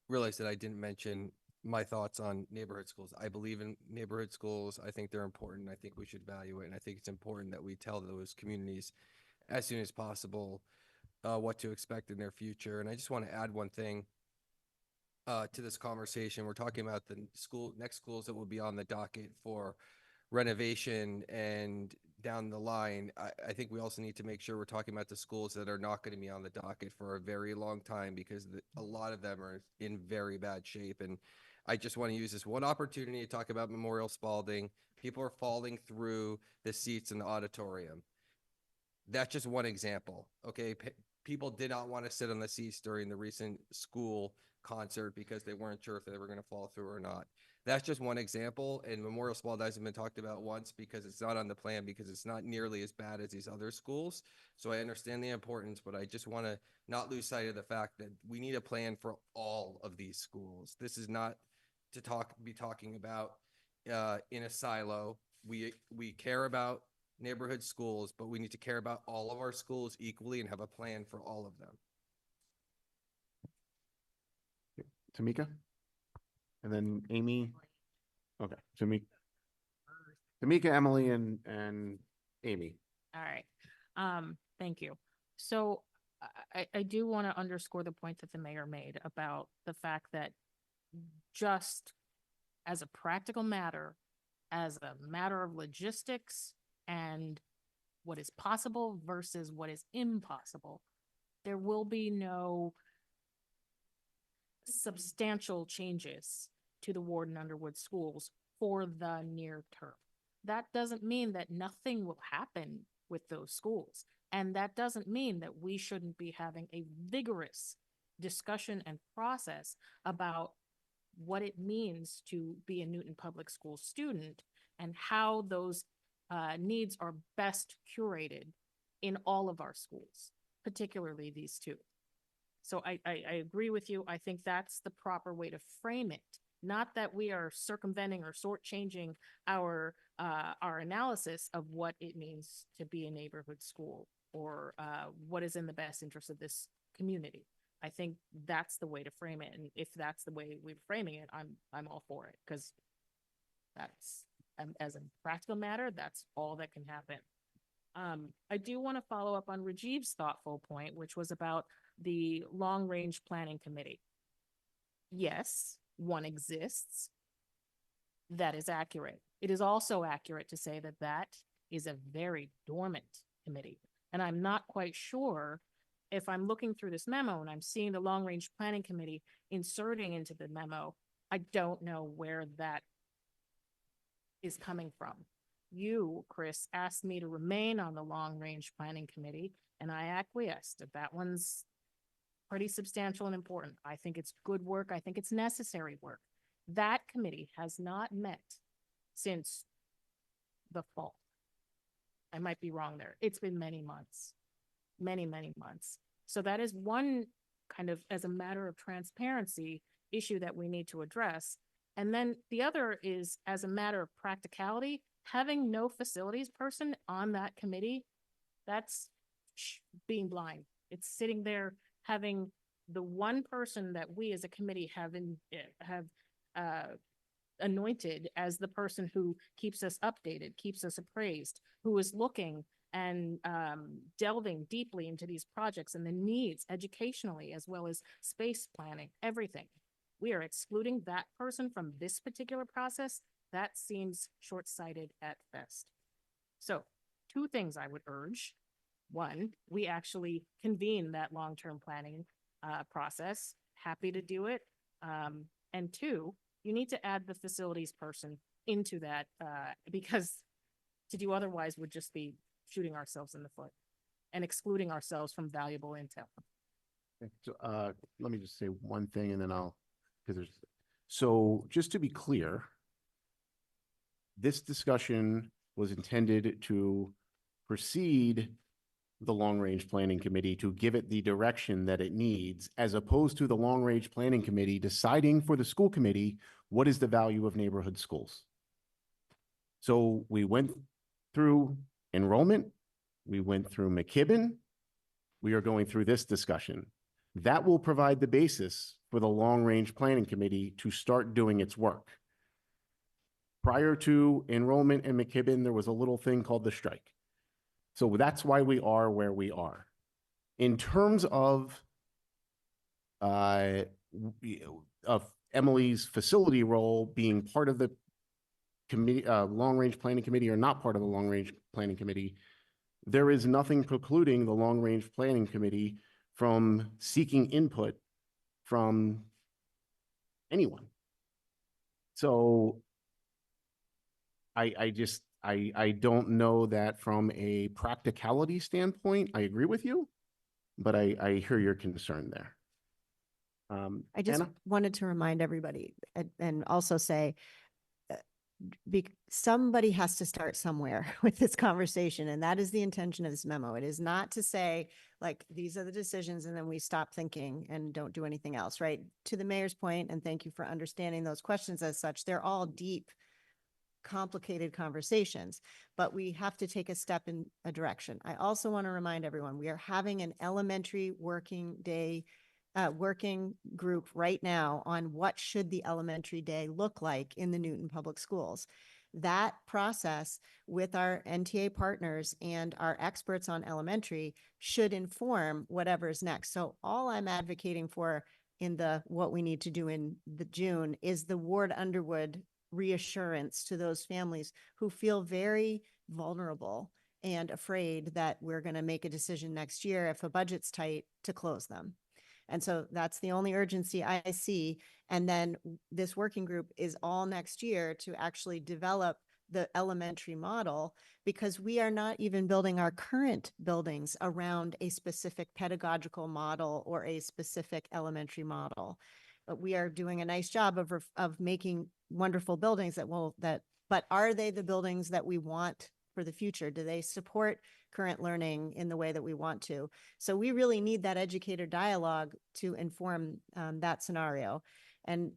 Speaker 10: realized that I didn't mention my thoughts on neighborhood schools. I believe in neighborhood schools. I think they're important. I think we should value it. And I think it's important that we tell those communities as soon as possible what to expect in their future. And I just want to add one thing to this conversation. We're talking about the next schools that will be on the docket for renovation and down the line. I think we also need to make sure we're talking about the schools that are not going to be on the docket for a very long time, because a lot of them are in very bad shape. And I just want to use this one opportunity to talk about Memorial Spalding. People are falling through the seats in the auditorium. That's just one example. Okay. People did not want to sit on the seats during the recent school concert because they weren't sure if they were going to fall through or not. That's just one example, and Memorial Spalding hasn't been talked about once because it's not on the plan, because it's not nearly as bad as these other schools. So I understand the importance, but I just want to not lose sight of the fact that we need a plan for all of these schools. This is not to be talking about in a silo. We care about neighborhood schools, but we need to care about all of our schools equally and have a plan for all of them.
Speaker 3: Tamika? And then Amy? Okay, Tamika, Emily, and Amy.
Speaker 1: All right. Thank you. So I do want to underscore the point that the mayor made about the fact that just as a practical matter, as a matter of logistics and what is possible versus what is impossible, there will be no substantial changes to the Ward and Underwood schools for the near term. that doesn't mean that nothing will happen with those schools. And that doesn't mean that we shouldn't be having a vigorous discussion and process about what it means to be a Newton Public School student and how those needs are best curated in all of our schools, particularly these two. So I agree with you. I think that's the proper way to frame it. Not that we are circumventing or shortchanging our analysis of what it means to be a neighborhood school or what is in the best interest of this community. I think that's the way to frame it. And if that's the way we're framing it, I'm all for it, because that's, as a practical matter, that's all that can happen. I do want to follow up on Rajiv's thoughtful point, which was about the long-range planning committee. Yes, one exists. That is accurate. It is also accurate to say that that is a very dormant committee. And I'm not quite sure, if I'm looking through this memo and I'm seeing the long-range planning committee inserting into the memo, I don't know where that is coming from. You, Chris, asked me to remain on the long-range planning committee, and I acquiesced. That one's pretty substantial and important. I think it's good work. I think it's necessary work. That committee has not met since the fall. I might be wrong there. It's been many months, many months. So that is one kind of, as a matter of transparency, issue that we need to address. And then the other is, as a matter of practicality, having no facilities person on that committee, that's being blind. It's sitting there having the one person that we as a committee have anointed as the person who keeps us updated, keeps us appraised, who is looking and delving deeply into these projects and the needs educationally, as well as space planning, everything. We are excluding that person from this particular process. That seems short-sighted at best. So 2 things I would urge. 1, we actually convene that long-term planning process. Happy to do it. And 2, you need to add the facilities person into that because to do otherwise would just be shooting ourselves in the foot and excluding ourselves from valuable intel.
Speaker 3: So, let me just say one thing and then so just to be clear, this discussion was intended to precede the long-range planning committee to give it the direction that it needs, as opposed to the long-range planning committee deciding for the school committee what is the value of neighborhood schools. So we went through enrollment, we went through McKibben, we are going through this discussion. That will provide the basis for the long-range planning committee to start doing its work. Prior to enrollment and McKibben, there was a little thing called the strike. So that's why we are where we are. In terms of Emily's facility role being part of the committee, long-range planning committee, or not part of the long-range planning committee, there is nothing precluding the long-range planning committee from seeking input from anyone. So I don't know that from a practicality standpoint, I agree with you, but I hear your concern there.
Speaker 4: I just
Speaker 3: Anna?
Speaker 4: wanted to remind everybody and also say, somebody has to start somewhere with this conversation, and that is the intention of this memo. It is not to say, like, these are the decisions and then we stop thinking and don't do anything else, right? To the mayor's point, and thank you for understanding those questions as such, they're all deep, complicated conversations, but we have to take a step in a direction. I also want to remind everyone, we are having an elementary working group right now on what should the elementary day look like in the Newton Public Schools. That process with our NTA partners and our experts on elementary should inform whatever is next. So all I'm advocating for in what we need to do in the June is the Ward Underwood reassurance to those families who feel very vulnerable and afraid that we're going to make a decision next year if a budget's tight to close them. And so that's the only urgency I see. And then this working group is all next year to actually develop the elementary model, because we are not even building our current buildings around a specific pedagogical model or a specific elementary model. But we are doing a nice job of making wonderful buildings but are they the buildings that we want for the future? Do they support current learning in the way that we want to? So we really need that educator dialogue to inform that scenario. And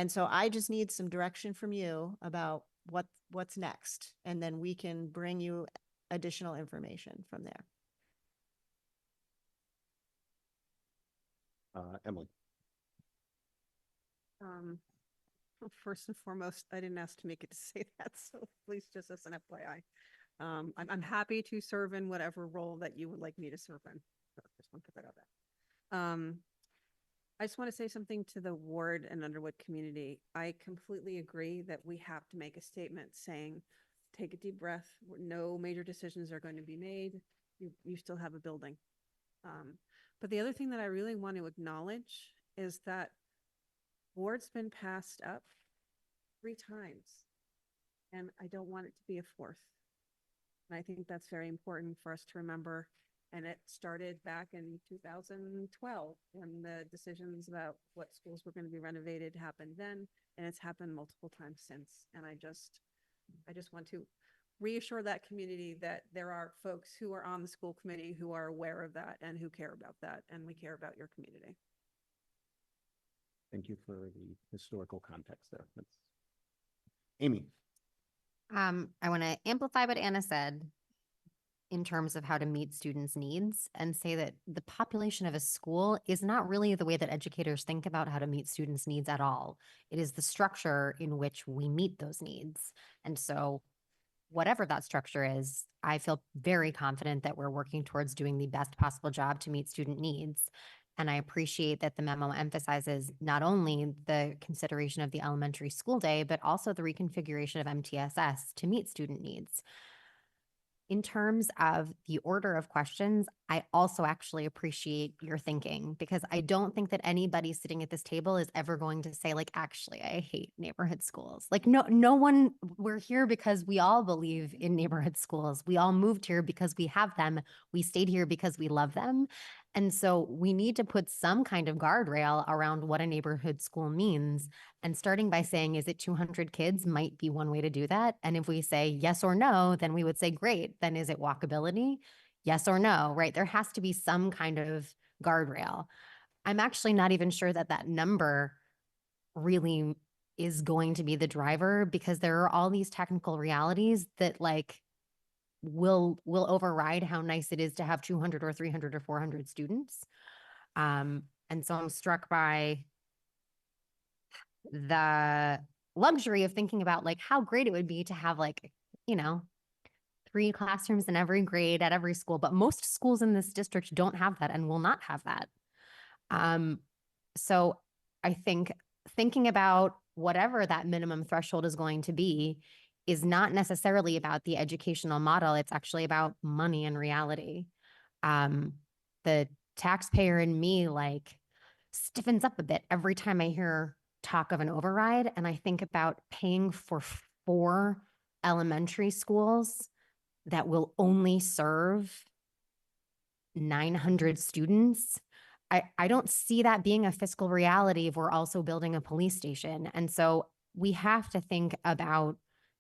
Speaker 4: so I just need some direction from you about what's next, and then we can bring you additional information from there.
Speaker 3: Emily.
Speaker 2: Well, first and foremost, I didn't ask Tamika to say that, so please, just as an FYI. I'm happy to serve in whatever role that you would like me to serve in. So just want to put that out there. I just want to say something to the ward and Underwood community. I completely agree that we have to make a statement saying, take a deep breath. No major decisions are going to be made. You still have a building. But the other thing that I really want to acknowledge is that ward's been passed up 3 times, and I don't want it to be a 4th. And I think that's very important for us to remember. And it started back in 2012 when the decisions about what schools were going to be renovated happened then, and it's happened multiple times since. And I just want to reassure that community that there are folks who are on the school committee who are aware of that and who care about that, and we care about your community.
Speaker 3: Thank you for the historical context there. That's Amy.
Speaker 11: I want to amplify what Anna said in terms of how to meet students' needs, and say that the population of a school is not really the way that educators think about how to meet students' needs at all. It is the structure in which we meet those needs. And so whatever that structure is, I feel very confident that we're working towards doing the best possible job to meet student needs. And I appreciate that the memo emphasizes not only the consideration of the elementary school day, but also the reconfiguration of MTSS to meet student needs. In terms of the order of questions, I also actually appreciate your thinking, because I don't think that anybody sitting at this table is ever going to say, like, actually, I hate neighborhood schools. Like, no one, we're here because we all believe in neighborhood schools. We all moved here because we have them. We stayed here because we love them. And so we need to put some kind of guardrail around what a neighborhood school means. And starting by saying, is it 200 kids, might be one way to do that. And if we say yes or no, then we would say, great, then is it walkability? Yes or no, right? There has to be some kind of guardrail. I'm actually not even sure that that number really is going to be the driver, because there are all these technical realities that, like, will override how nice it is to have 200 or 300 or 400 students. And so I'm struck by the luxury of thinking about, like, how great it would be to have, like, 3 classrooms in every grade at every school. But most schools in this district don't have that and will not have that. So I think thinking about whatever that minimum threshold is going to be is not necessarily about the educational model. It's actually about money and reality. The taxpayer in me, like, stiffens up a bit every time I hear talk of an override. And I think about paying for 4 elementary schools that will only serve 900 students. I don't see that being a fiscal reality if we're also building a police station. And so we have to think about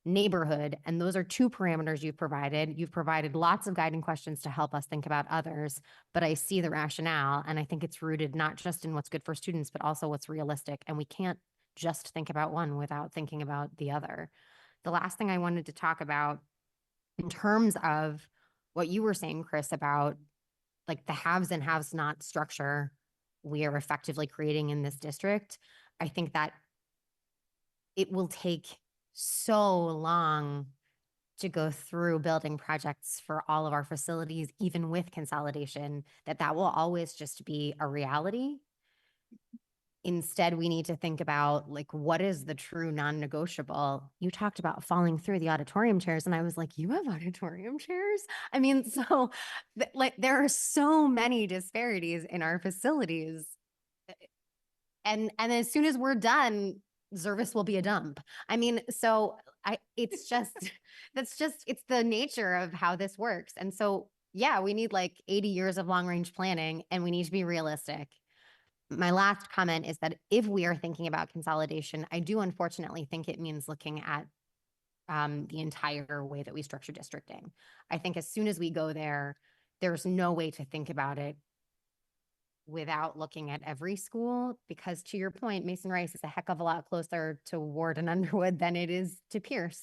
Speaker 11: neighborhood, and those are 2 parameters you've provided. You've provided lots of guiding questions to help us think about others, but I see the rationale, and I think it's rooted not just in what's good for students, but also what's realistic. And we can't just think about one without thinking about the other. The last thing I wanted to talk about, in terms of what you were saying, Chris, about, like, the haves and haves not structure we are effectively creating in this district, I think that it will take so long to go through building projects for all of our facilities, even with consolidation, that will always just be a reality. Instead, we need to think about, like, what is the true non-negotiable? You talked about falling through the auditorium chairs, and I was like, you have auditorium chairs? I mean, so like, there are so many disparities in our facilities. And as soon as we're done, Zervis will be a dump. I mean, so it's just, it's the nature of how this works. And so, yeah, we need like 80 years of long range planning and we need to be realistic. My last comment is that if we are thinking about consolidation, I do unfortunately think it means looking at the entire way that we structure districting. I think as soon as we go there, there's no way to think about it without looking at every school, because to your point, Mason Rice is a heck of a lot closer to Ward and Underwood than it is to Pierce.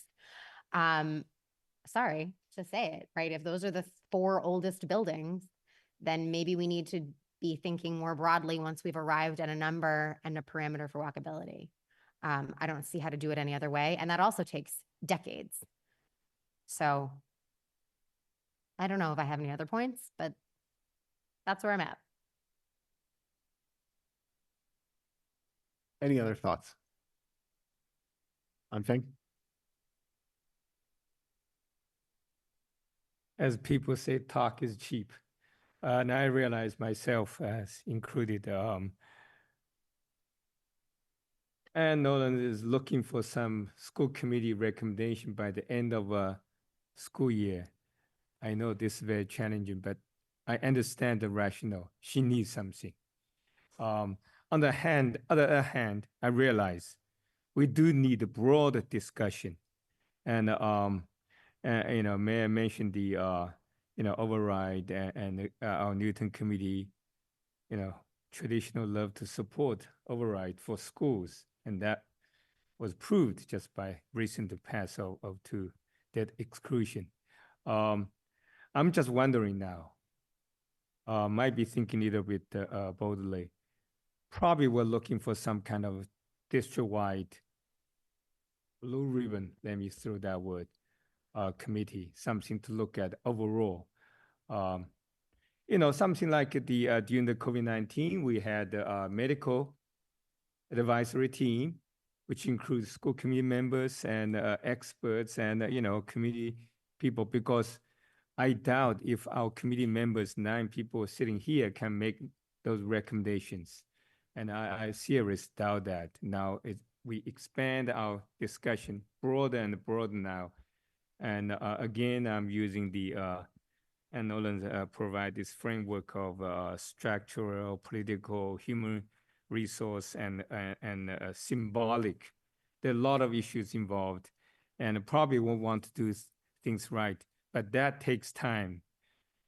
Speaker 11: Sorry to say it, right? If those are the 4 oldest buildings, then maybe we need to be thinking more broadly once we've arrived at a number and a parameter for walkability. I don't see how to do it any other way. And that also takes decades. So I don't know if I have any other points, but that's where I'm at.
Speaker 3: Any other thoughts? Anfeng?
Speaker 6: As people say, talk is cheap. And I realize myself as included. And Nolan is looking for some school committee recommendation by the end of a school year. I know this is very challenging, but I understand the rationale. She needs something. On the other hand, I realize we do need a broader discussion. And you know, Mayor mentioned the you know, override and our Newton committee, you know, traditional love to support override for schools. And that was proved just by recent pass of to debt exclusion. I'm just wondering now, might be thinking a little bit boldly. Probably we're looking for some kind of district-wide blue ribbon, let me throw that word, committee, something to look at overall. You know, something like the during the COVID-19, we had a medical advisory team, which includes school committee members and experts and, you know, committee people, because I doubt if our committee members, 9 people sitting here, can make those recommendations. And I seriously doubt that. Now we expand our discussion broader and broader now. And again, I'm using the, and Nolan provide this framework of structural, political, human resource, and symbolic. There are a lot of issues involved, and probably won't want to do things right. But that takes time,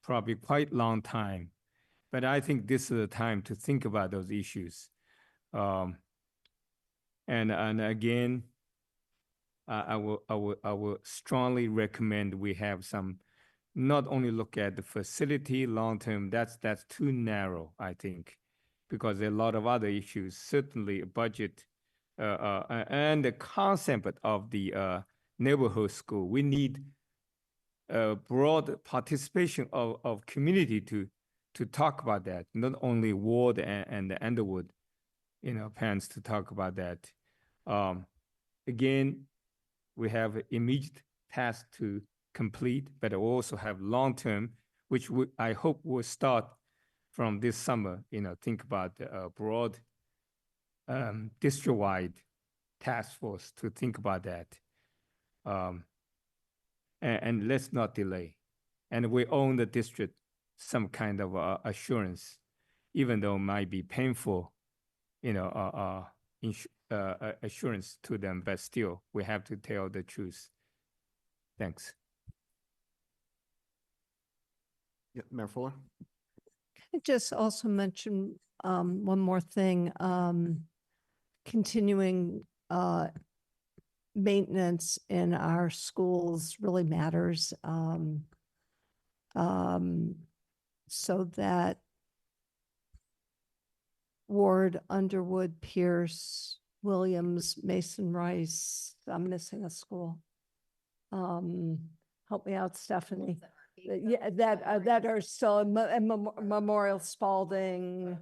Speaker 6: probably quite long time. But I think this is the time to think about those issues. And again, I will strongly recommend we have some, not only look at the facility long-term, that's too narrow, I think, because there are a lot of other issues, certainly budget and the concept of the neighborhood school. We need broad participation of community to talk about that, not only Ward and the Underwood, you know, parents to talk about that. Again, we have immediate tasks to complete, but also have long-term, which I hope will start from this summer, you know, think about the broad district-wide task force to think about that. And let's not delay. And we own the district some kind of assurance, even though it might be painful, you know, assurance to them, but still we have to tell the truth. Thanks.
Speaker 3: Yeah, Mayor Fuller?
Speaker 8: I just also mention one more thing, continuing maintenance in our schools really matters. So that Ward, Underwood, Pierce, Williams, Mason Rice, I'm missing a school. Help me out, Stephanie. Yeah, that are still Memorial Spalding,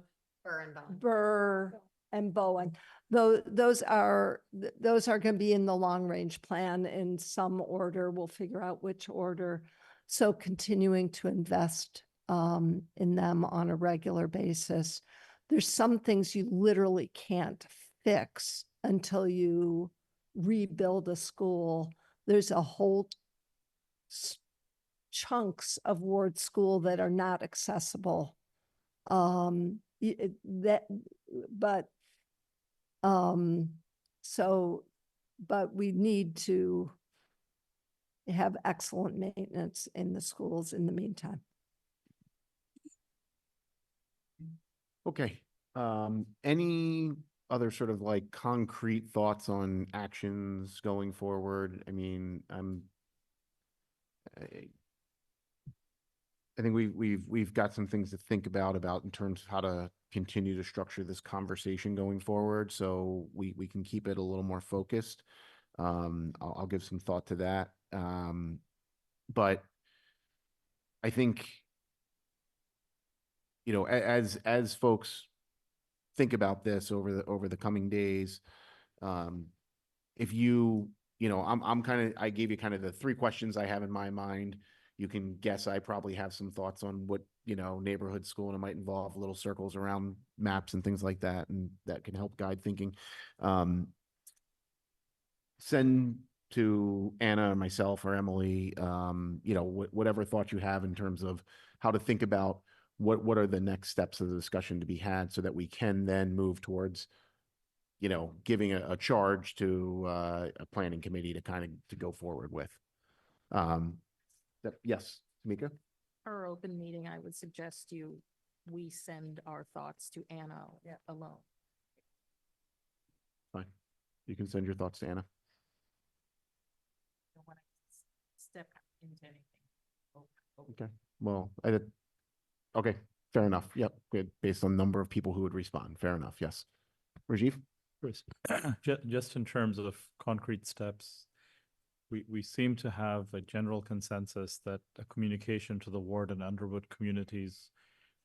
Speaker 8: Burr and Bowen. Those are going to be in the long range plan in some order. We'll figure out which order. So continuing to invest in them on a regular basis. There's some things you literally can't fix until you rebuild a school. There's a whole chunks of Ward School that are not accessible. But we need to have excellent maintenance in the schools in the meantime.
Speaker 3: Okay, any other sort of like concrete thoughts on actions going forward? I mean, I think we've got some things to think about in terms of how to continue to structure this conversation going forward, so we can keep it a little more focused. I'll give some thought to that. But I think, you know, as folks think about this over the coming days, if you know, I gave you kind of the 3 questions I have in my mind. You can guess I probably have some thoughts on what, you know, neighborhood school, and it might involve little circles around maps and things like that, and that can help guide thinking. Send to Anna or myself or Emily, you know, whatever thoughts you have in terms of how to think about what are the next steps of the discussion to be had, so that we can then move towards, you know, giving a charge to a planning committee to kind of to go forward with. Yes, Tamika?
Speaker 1: For our open meeting, I would suggest we send our thoughts to Anna alone.
Speaker 3: Fine. You can send your thoughts to Anna.
Speaker 1: Don't want to step into anything.
Speaker 3: Okay, well, okay, fair enough. Yep, good. Based on number of people who would respond. Fair enough, yes. Rajiv?
Speaker 7: Chris, just in terms of concrete steps, we seem to have a general consensus that a communication to the Ward and Underwood communities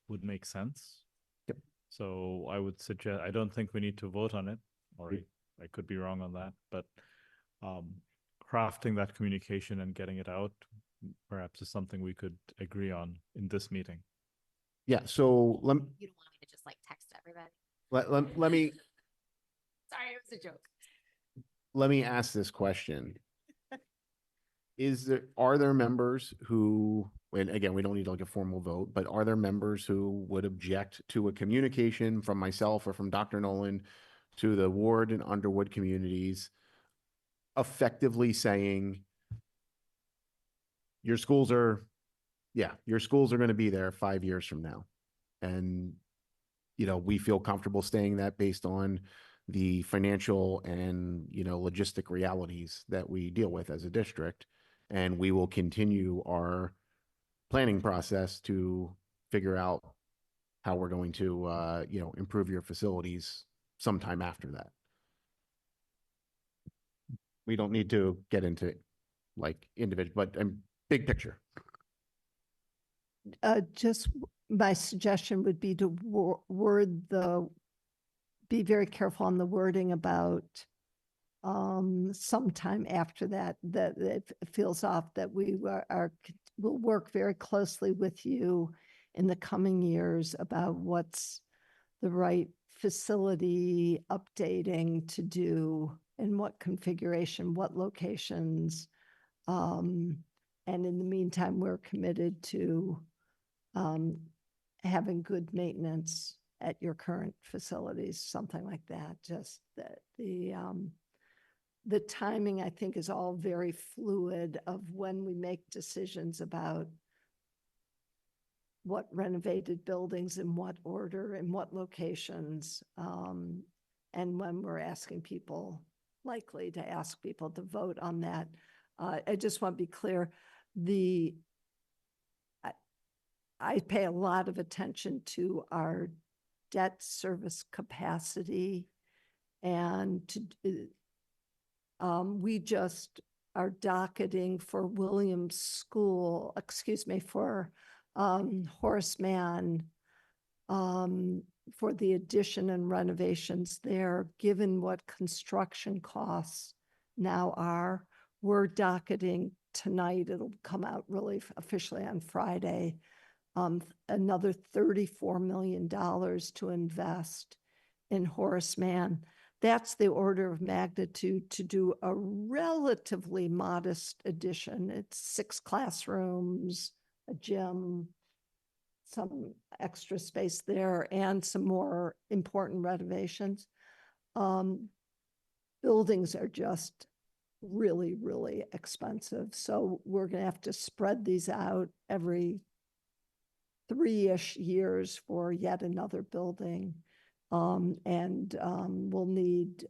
Speaker 7: would make sense.
Speaker 3: Yep.
Speaker 7: So I would suggest, I don't think we need to vote on it, or I could be wrong on that, but crafting that communication and getting it out perhaps is something we could agree on in this meeting.
Speaker 3: Yeah, so
Speaker 11: You don't want me to just like text everybody?
Speaker 3: let me
Speaker 1: Sorry, it was a joke.
Speaker 3: let me ask this question. Are there members who, and again, we don't need like a formal vote, but are there members who would object to a communication from myself or from Dr. Nolan to the Ward and Underwood communities, effectively saying your schools are going to be there 5 years from now, and you know, we feel comfortable staying that based on the financial and, you know, logistic realities that we deal with as a district. And we will continue our planning process to figure out how we're going to, you know, improve your facilities sometime after that. We don't need to get into like individual, but big picture.
Speaker 8: Just my suggestion would be to be very careful on the wording about sometime after that it feels off, that we will work very closely with you in the coming years about what's the right facility updating to do, in what configuration, what locations. And in the meantime, we're committed to having good maintenance at your current facilities, something like that. Just that the timing, I think, is all very fluid of when we make decisions about what renovated buildings in what order and what locations, and when we're likely to ask people to vote on that. I just want to be clear, I pay a lot of attention to our debt service capacity, and we just are docketing for Williams School, for Horace Mann, for the addition and renovations there. Given what construction costs now are, we're docketing tonight. It'll come out really officially on Friday. Another $34 million to invest in Horace Mann. that's the order of magnitude to do a relatively modest addition. It's 6 classrooms, a gym, some extra space there, and some more important renovations. Buildings are just really, really expensive. So we're going to have to spread these out every 3-ish years for yet another building. We'll need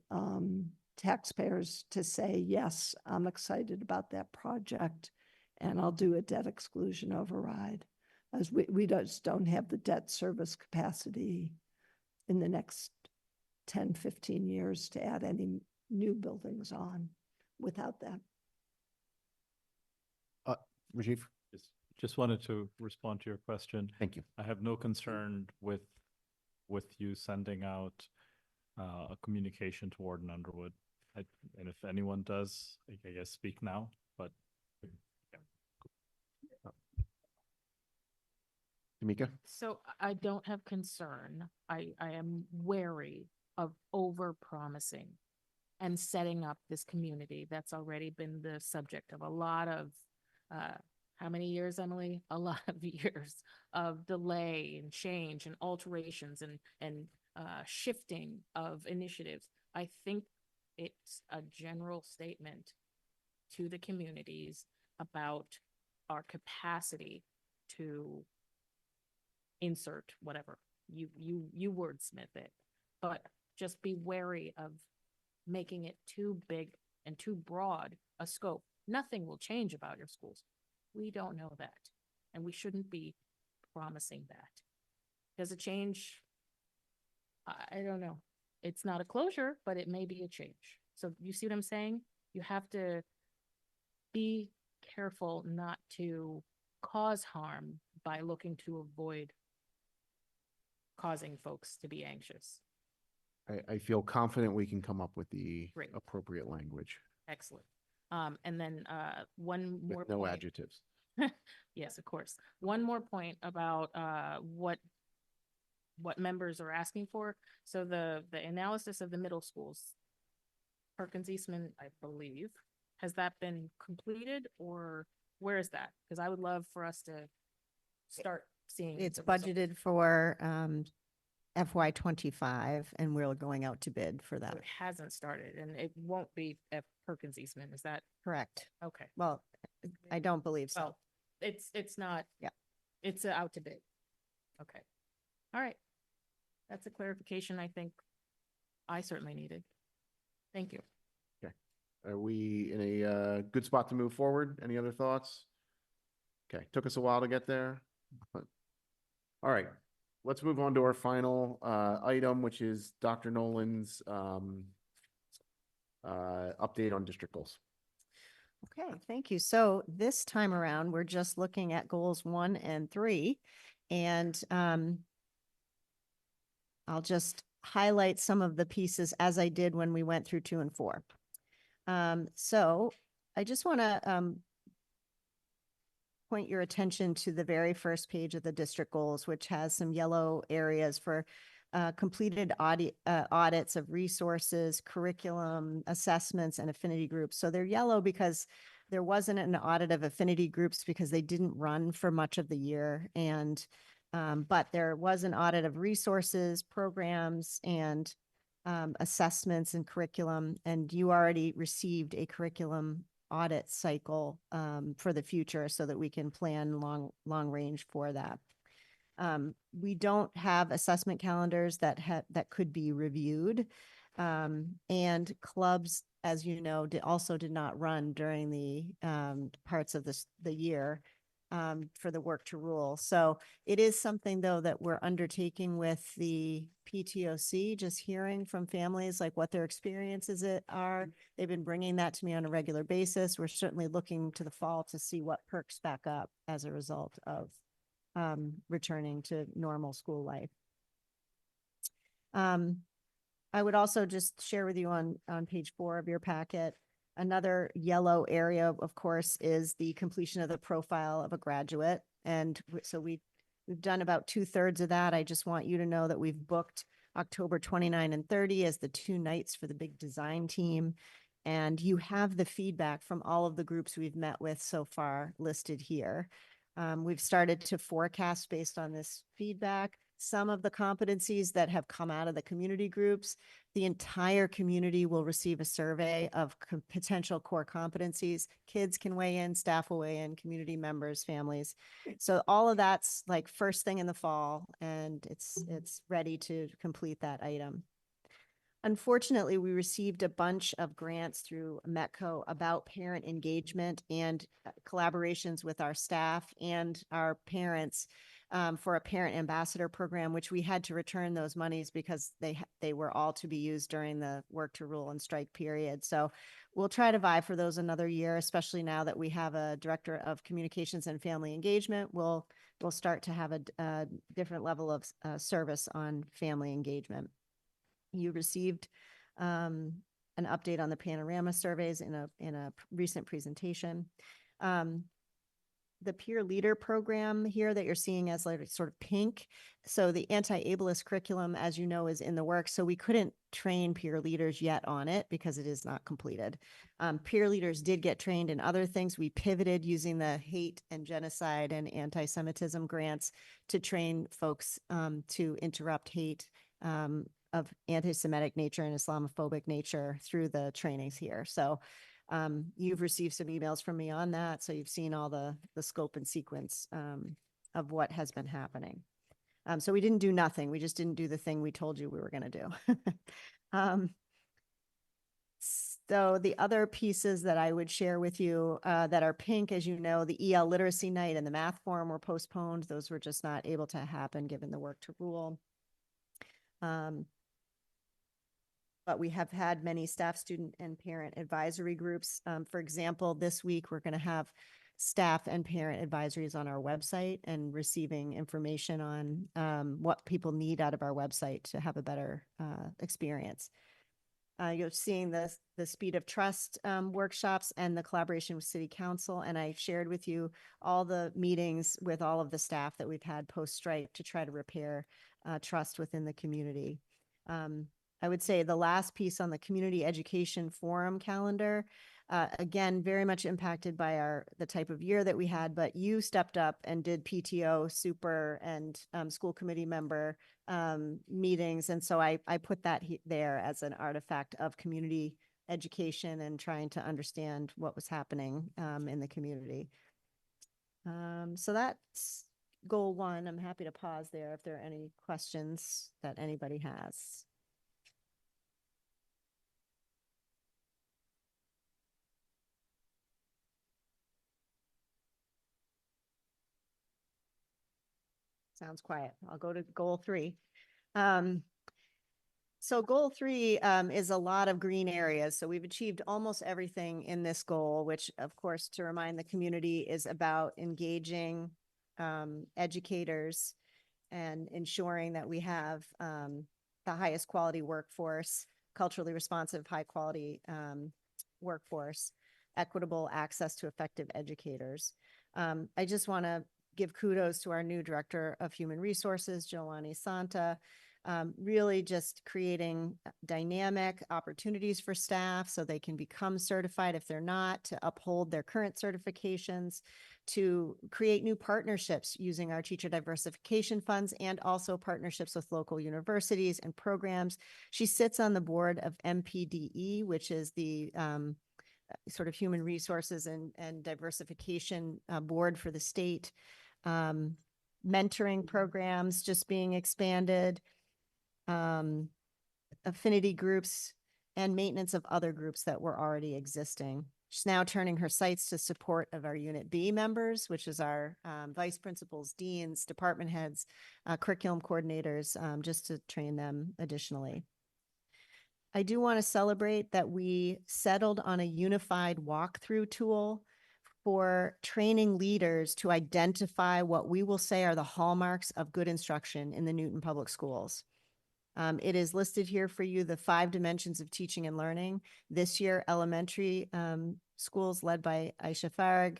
Speaker 8: taxpayers to say, yes, I'm excited about that project, and I'll do a debt exclusion override, as we just don't have the debt service capacity in the next 10, 15 years to add any new buildings on without that.
Speaker 3: Rajiv,
Speaker 7: Just wanted to respond to your question.
Speaker 3: thank you.
Speaker 7: I have no concern with you sending out a communication to Warden Underwood. And if anyone does, I guess speak now, but
Speaker 3: Tamika?
Speaker 1: So I don't have concern. I am wary of over-promising and setting up this community that's already been the subject of a lot of, how many years, Emily? A lot of years of delay and change and alterations and shifting of initiatives. I think it's a general statement to the communities about our capacity to insert whatever you wordsmith it, but just be wary of making it too big and too broad a scope. Nothing will change about your schools. We don't know that, and we shouldn't be promising that. Does it change? I don't know. It's not a closure, but it may be a change. So you see what I'm saying? You have to be careful not to cause harm by looking to avoid causing folks to be anxious.
Speaker 3: I feel confident we can come up with the
Speaker 1: Great.
Speaker 3: appropriate language
Speaker 1: Excellent. And then one more
Speaker 3: with no
Speaker 1: point.
Speaker 3: adjectives.
Speaker 1: Yes, of course. One more point about what members are asking for. So the analysis of the middle schools, Perkins Eastman, I believe, has that been completed, or where is that? Because I would love for us to start seeing.
Speaker 4: It's
Speaker 1: the results.
Speaker 4: budgeted for FY '25, and we're going out to bid for
Speaker 1: So
Speaker 4: that.
Speaker 1: it hasn't started, and it won't be at Perkins Eastman. Is that
Speaker 4: Correct.
Speaker 1: okay?
Speaker 4: Well, I don't believe so.
Speaker 1: Well, it's not.
Speaker 4: Yeah.
Speaker 1: It's out to bid. Okay. All right. That's a clarification I think I certainly needed. Thank you.
Speaker 3: Are we in a good spot to move forward? Any other thoughts? Okay, took us a while to get there, but all right. Let's move on to our final item, which is Dr. Nolan's update on district goals.
Speaker 4: Okay, thank you. So this time around, we're just looking at goals 1 and 3. And I'll just highlight some of the pieces as I did when we went through 2 and 4. So I just want to point your attention to the very first page of the district goals, which has some yellow areas for completed audits of resources, curriculum, assessments, and affinity groups. So they're yellow because there wasn't an audit of affinity groups because they didn't run for much of the year. And but there was an audit of resources, programs, and assessments and curriculum. And you already received a curriculum audit cycle for the future so that we can plan long range for that. We don't have assessment calendars that could be reviewed. And clubs, as you know, also did not run during the parts of the year for the work to rule. So it is something, though, that we're undertaking with the PTOC, just hearing from families like what their experiences are. They've been bringing that to me on a regular basis. We're certainly looking to the fall to see what perks back up as a result of returning to normal school life. I would also just share with you on page 4 of your packet, another yellow area, of course, is the completion of the profile of a graduate. And so we've done about 2/3 of that. I just want you to know that we've booked October 29 and 30 as the 2 nights for the big design team. And you have the feedback from all of the groups we've met with so far listed here. We've started to forecast based on this feedback some of the competencies that have come out of the community groups. The entire community will receive a survey of potential core competencies. Kids can weigh in, staff will weigh in, community members, families. So all of that's like first thing in the fall, and it's ready to complete that item. Unfortunately, we received a bunch of grants through METCO about parent engagement and collaborations with our staff and our parents for a parent ambassador program, which we had to return those monies because they were all to be used during the work to rule and strike period. So we'll try to vie for those another year, especially now that we have a director of communications and family engagement. We'll start to have a different level of service on family engagement. You received an update on the panorama surveys in a recent presentation. The peer leader program here that you're seeing as like sort of pink. So the anti-ableist curriculum, as you know, is in the works. So we couldn't train peer leaders yet on it because it is not completed. Peer leaders did get trained in other things. We pivoted using the hate and genocide and anti-Semitism grants to train folks to interrupt hate of anti-Semitic nature and Islamophobic nature through the trainings here. So you've received some emails from me on that. So you've seen all the scope and sequence of what has been happening. So we didn't do nothing. We just didn't do the thing we told you we were going to do. So the other pieces that I would share with you that are pink, as you know, the EL literacy night and the math forum were postponed. Those were just not able to happen given the work to rule. But we have had many staff, student, and parent advisory groups. For example, this week, we're going to have staff and parent advisories on our website and receiving information on what people need out of our website to have a better experience. You're seeing the Speed of Trust workshops and the collaboration with City Council. And I shared with you all the meetings with all of the staff that we've had post-strike to try to repair trust within the community. I would say the last piece on the community education forum calendar, again, very much impacted by the type of year that we had, but you stepped up and did PTO, super, and school committee member meetings. And so I put that there as an artifact of community education and trying to understand what was happening in the community. So that's goal 1. I'm happy to pause there if there are any questions that anybody has. Sounds quiet. I'll go to goal 3. So goal 3 is a lot of green areas. So we've achieved almost everything in this goal, which of course, to remind the community, is about engaging educators and ensuring that we have the highest quality workforce, culturally responsive, high quality workforce, equitable access to effective educators. I just want to give kudos to our new Director of Human Resources, Joanny Santa, really just creating dynamic opportunities for staff so they can become certified if they're not, to uphold their current certifications, to create new partnerships using our teacher diversification funds and also partnerships with local universities and programs. She sits on the board of MPDE, which is the sort of human resources and diversification board for the state. Mentoring programs just being expanded, affinity groups, and maintenance of other groups that were already existing. She's now turning her sights to support of our Unit B members, which is our vice principals, deans, department heads, curriculum coordinators, just to train them additionally. I do want to celebrate that we settled on a unified walkthrough tool for training leaders to identify what we will say are the hallmarks of good instruction in the Newton Public Schools. It is listed here for you, the 5 dimensions of teaching and learning. This year, elementary schools led by Aisha Farag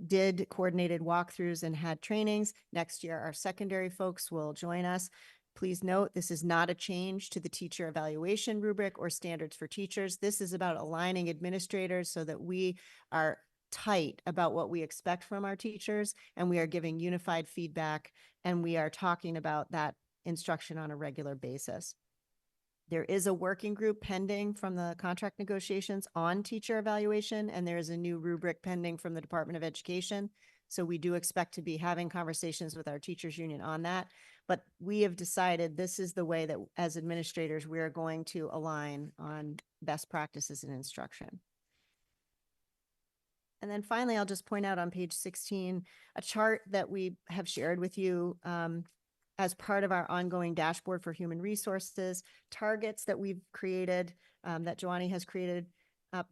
Speaker 4: did coordinated walkthroughs and had trainings. Next year, our secondary folks will join us. Please note, this is not a change to the teacher evaluation rubric or standards for teachers. This is about aligning administrators so that we are tight about what we expect from our teachers, and we are giving unified feedback, and we are talking about that instruction on a regular basis. There is a working group pending from the contract negotiations on teacher evaluation, and there is a new rubric pending from the Department of Education. So we do expect to be having conversations with our teachers union on that. But we have decided this is the way that as administrators, we are going to align on best practices in instruction. And then finally, I'll just point out on page 16, a chart that we have shared with you as part of our ongoing dashboard for human resources, targets that we've created, that Joanie has created.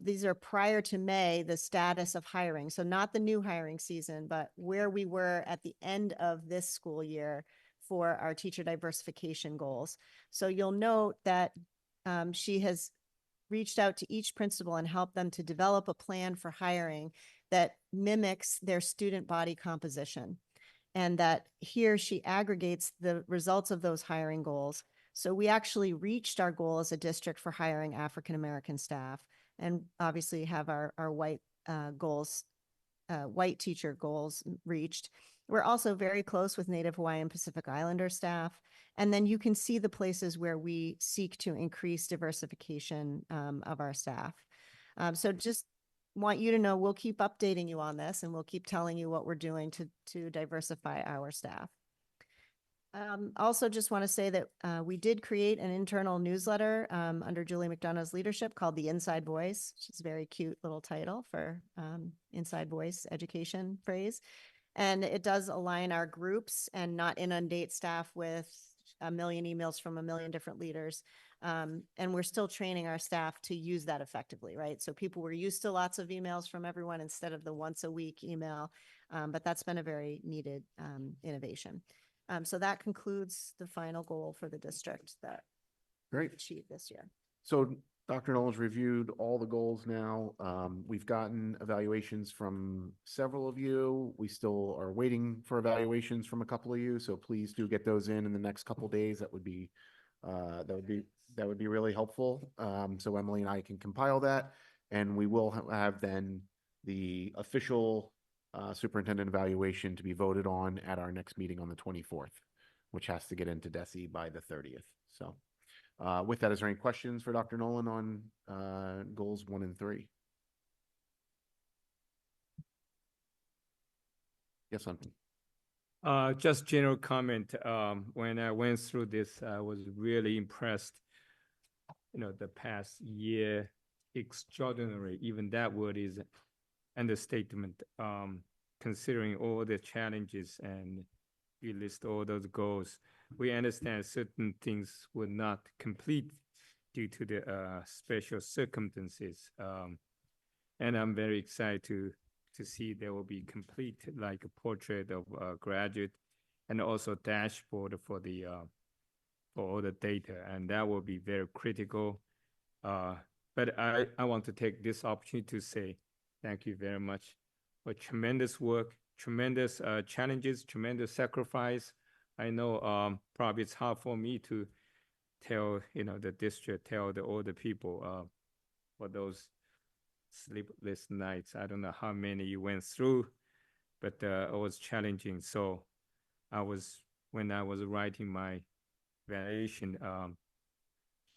Speaker 4: These are prior to May, the status of hiring. So not the new hiring season, but where we were at the end of this school year for our teacher diversification goals. So you'll note that she has reached out to each principal and helped them to develop a plan for hiring that mimics their student body composition. And that here she aggregates the results of those hiring goals. So we actually reached our goal as a district for hiring African-American staff, and obviously have our white goals, white teacher goals reached. We're also very close with Native Hawaiian Pacific Islander staff. And then you can see the places where we seek to increase diversification of our staff. So just want you to know, we'll keep updating you on this, and we'll keep telling you what we're doing to diversify our staff. Also just want to say that we did create an internal newsletter under Julie McDonough's leadership called The Inside Voice, which is a very cute little title for Inside Voice education phrase. And it does align our groups and not inundate staff with a million emails from a million different leaders. And we're still training our staff to use that effectively, right? So people were used to lots of emails from everyone instead of the once a week email. But that's been a very needed innovation. So that concludes the final goal for the district that we
Speaker 3: Great.
Speaker 4: achieved this year.
Speaker 3: So Dr. Nolan's reviewed all the goals now. We've gotten evaluations from several of you. We still are waiting for evaluations from a couple of you. So please do get those in the next couple of days. That would be really helpful. So Emily and I can compile that, and we will have then the official superintendent evaluation to be voted on at our next meeting on the 24th, which has to get into DESE by the 30th. So with that, is there any questions for Dr. Nolan on goals 1 and 3? Yes, Anthony.
Speaker 6: Just general comment. When I went through this, I was really impressed. The past year, extraordinary. Even that word is understatement. Considering all the challenges, and you list all those goals, we understand certain things were not complete due to the special circumstances. And I'm very excited to see there will be complete, like a portrait of a graduate, and also dashboard for the for all the data, and that will be very critical. But I want to take this opportunity to say thank you very much for tremendous work, tremendous challenges, tremendous sacrifice. I know probably it's hard for me to tell the district, tell the older people for those sleepless nights. I don't know how many you went through, but it was challenging. So when I was writing my evaluation,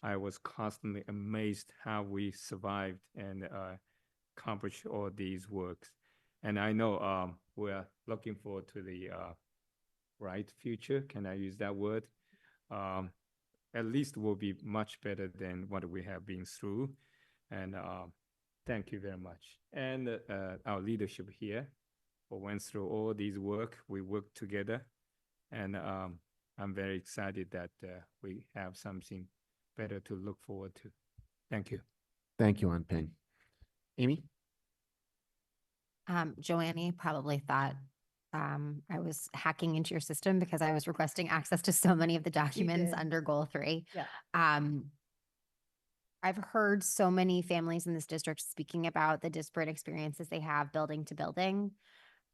Speaker 6: I was constantly amazed how we survived and accomplished all these works. And I know we're looking forward to the bright future. Can I use that word? At least will be much better than what we have been through. And thank you very much. And our leadership here who went through all these work. We worked together. And I'm very excited that we have something better to look forward to. Thank you.
Speaker 3: Thank you, Aunt Ping. Amy?
Speaker 11: Joanne probably thought I was hacking into your system because I was requesting access to so many of the documents
Speaker 4: did.
Speaker 11: under goal 3.
Speaker 4: Yeah.
Speaker 11: I've heard so many families in this district speaking about the disparate experiences they have building to building.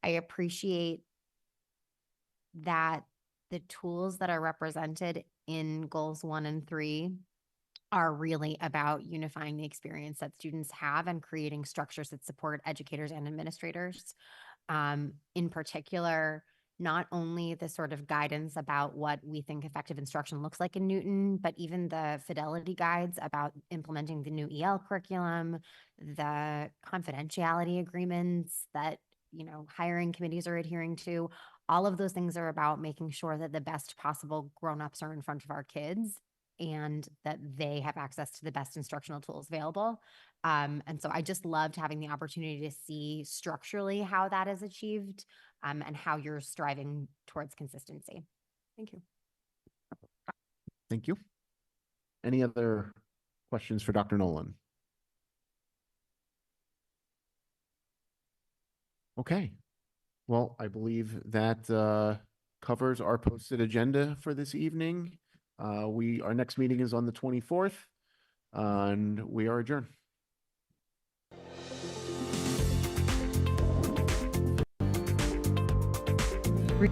Speaker 11: I appreciate that the tools that are represented in goals 1 and 3 are really about unifying the experience that students have and creating structures that support educators and administrators. In particular, not only the sort of guidance about what we think effective instruction looks like in Newton, but even the fidelity guides about implementing the new EL curriculum, the confidentiality agreements that, you know, hiring committees are adhering to. All of those things are about making sure that the best possible grown-ups are in front of our kids and that they have access to the best instructional tools available. And so I just loved having the opportunity to see structurally how that is achieved, and how you're striving towards consistency. Thank you.
Speaker 3: Thank you. Any other questions for Dr. Nolan? Okay. Well, I believe that covers our posted agenda for this evening. Our next meeting is on the 24th, and we are adjourned.
Speaker 4: Re-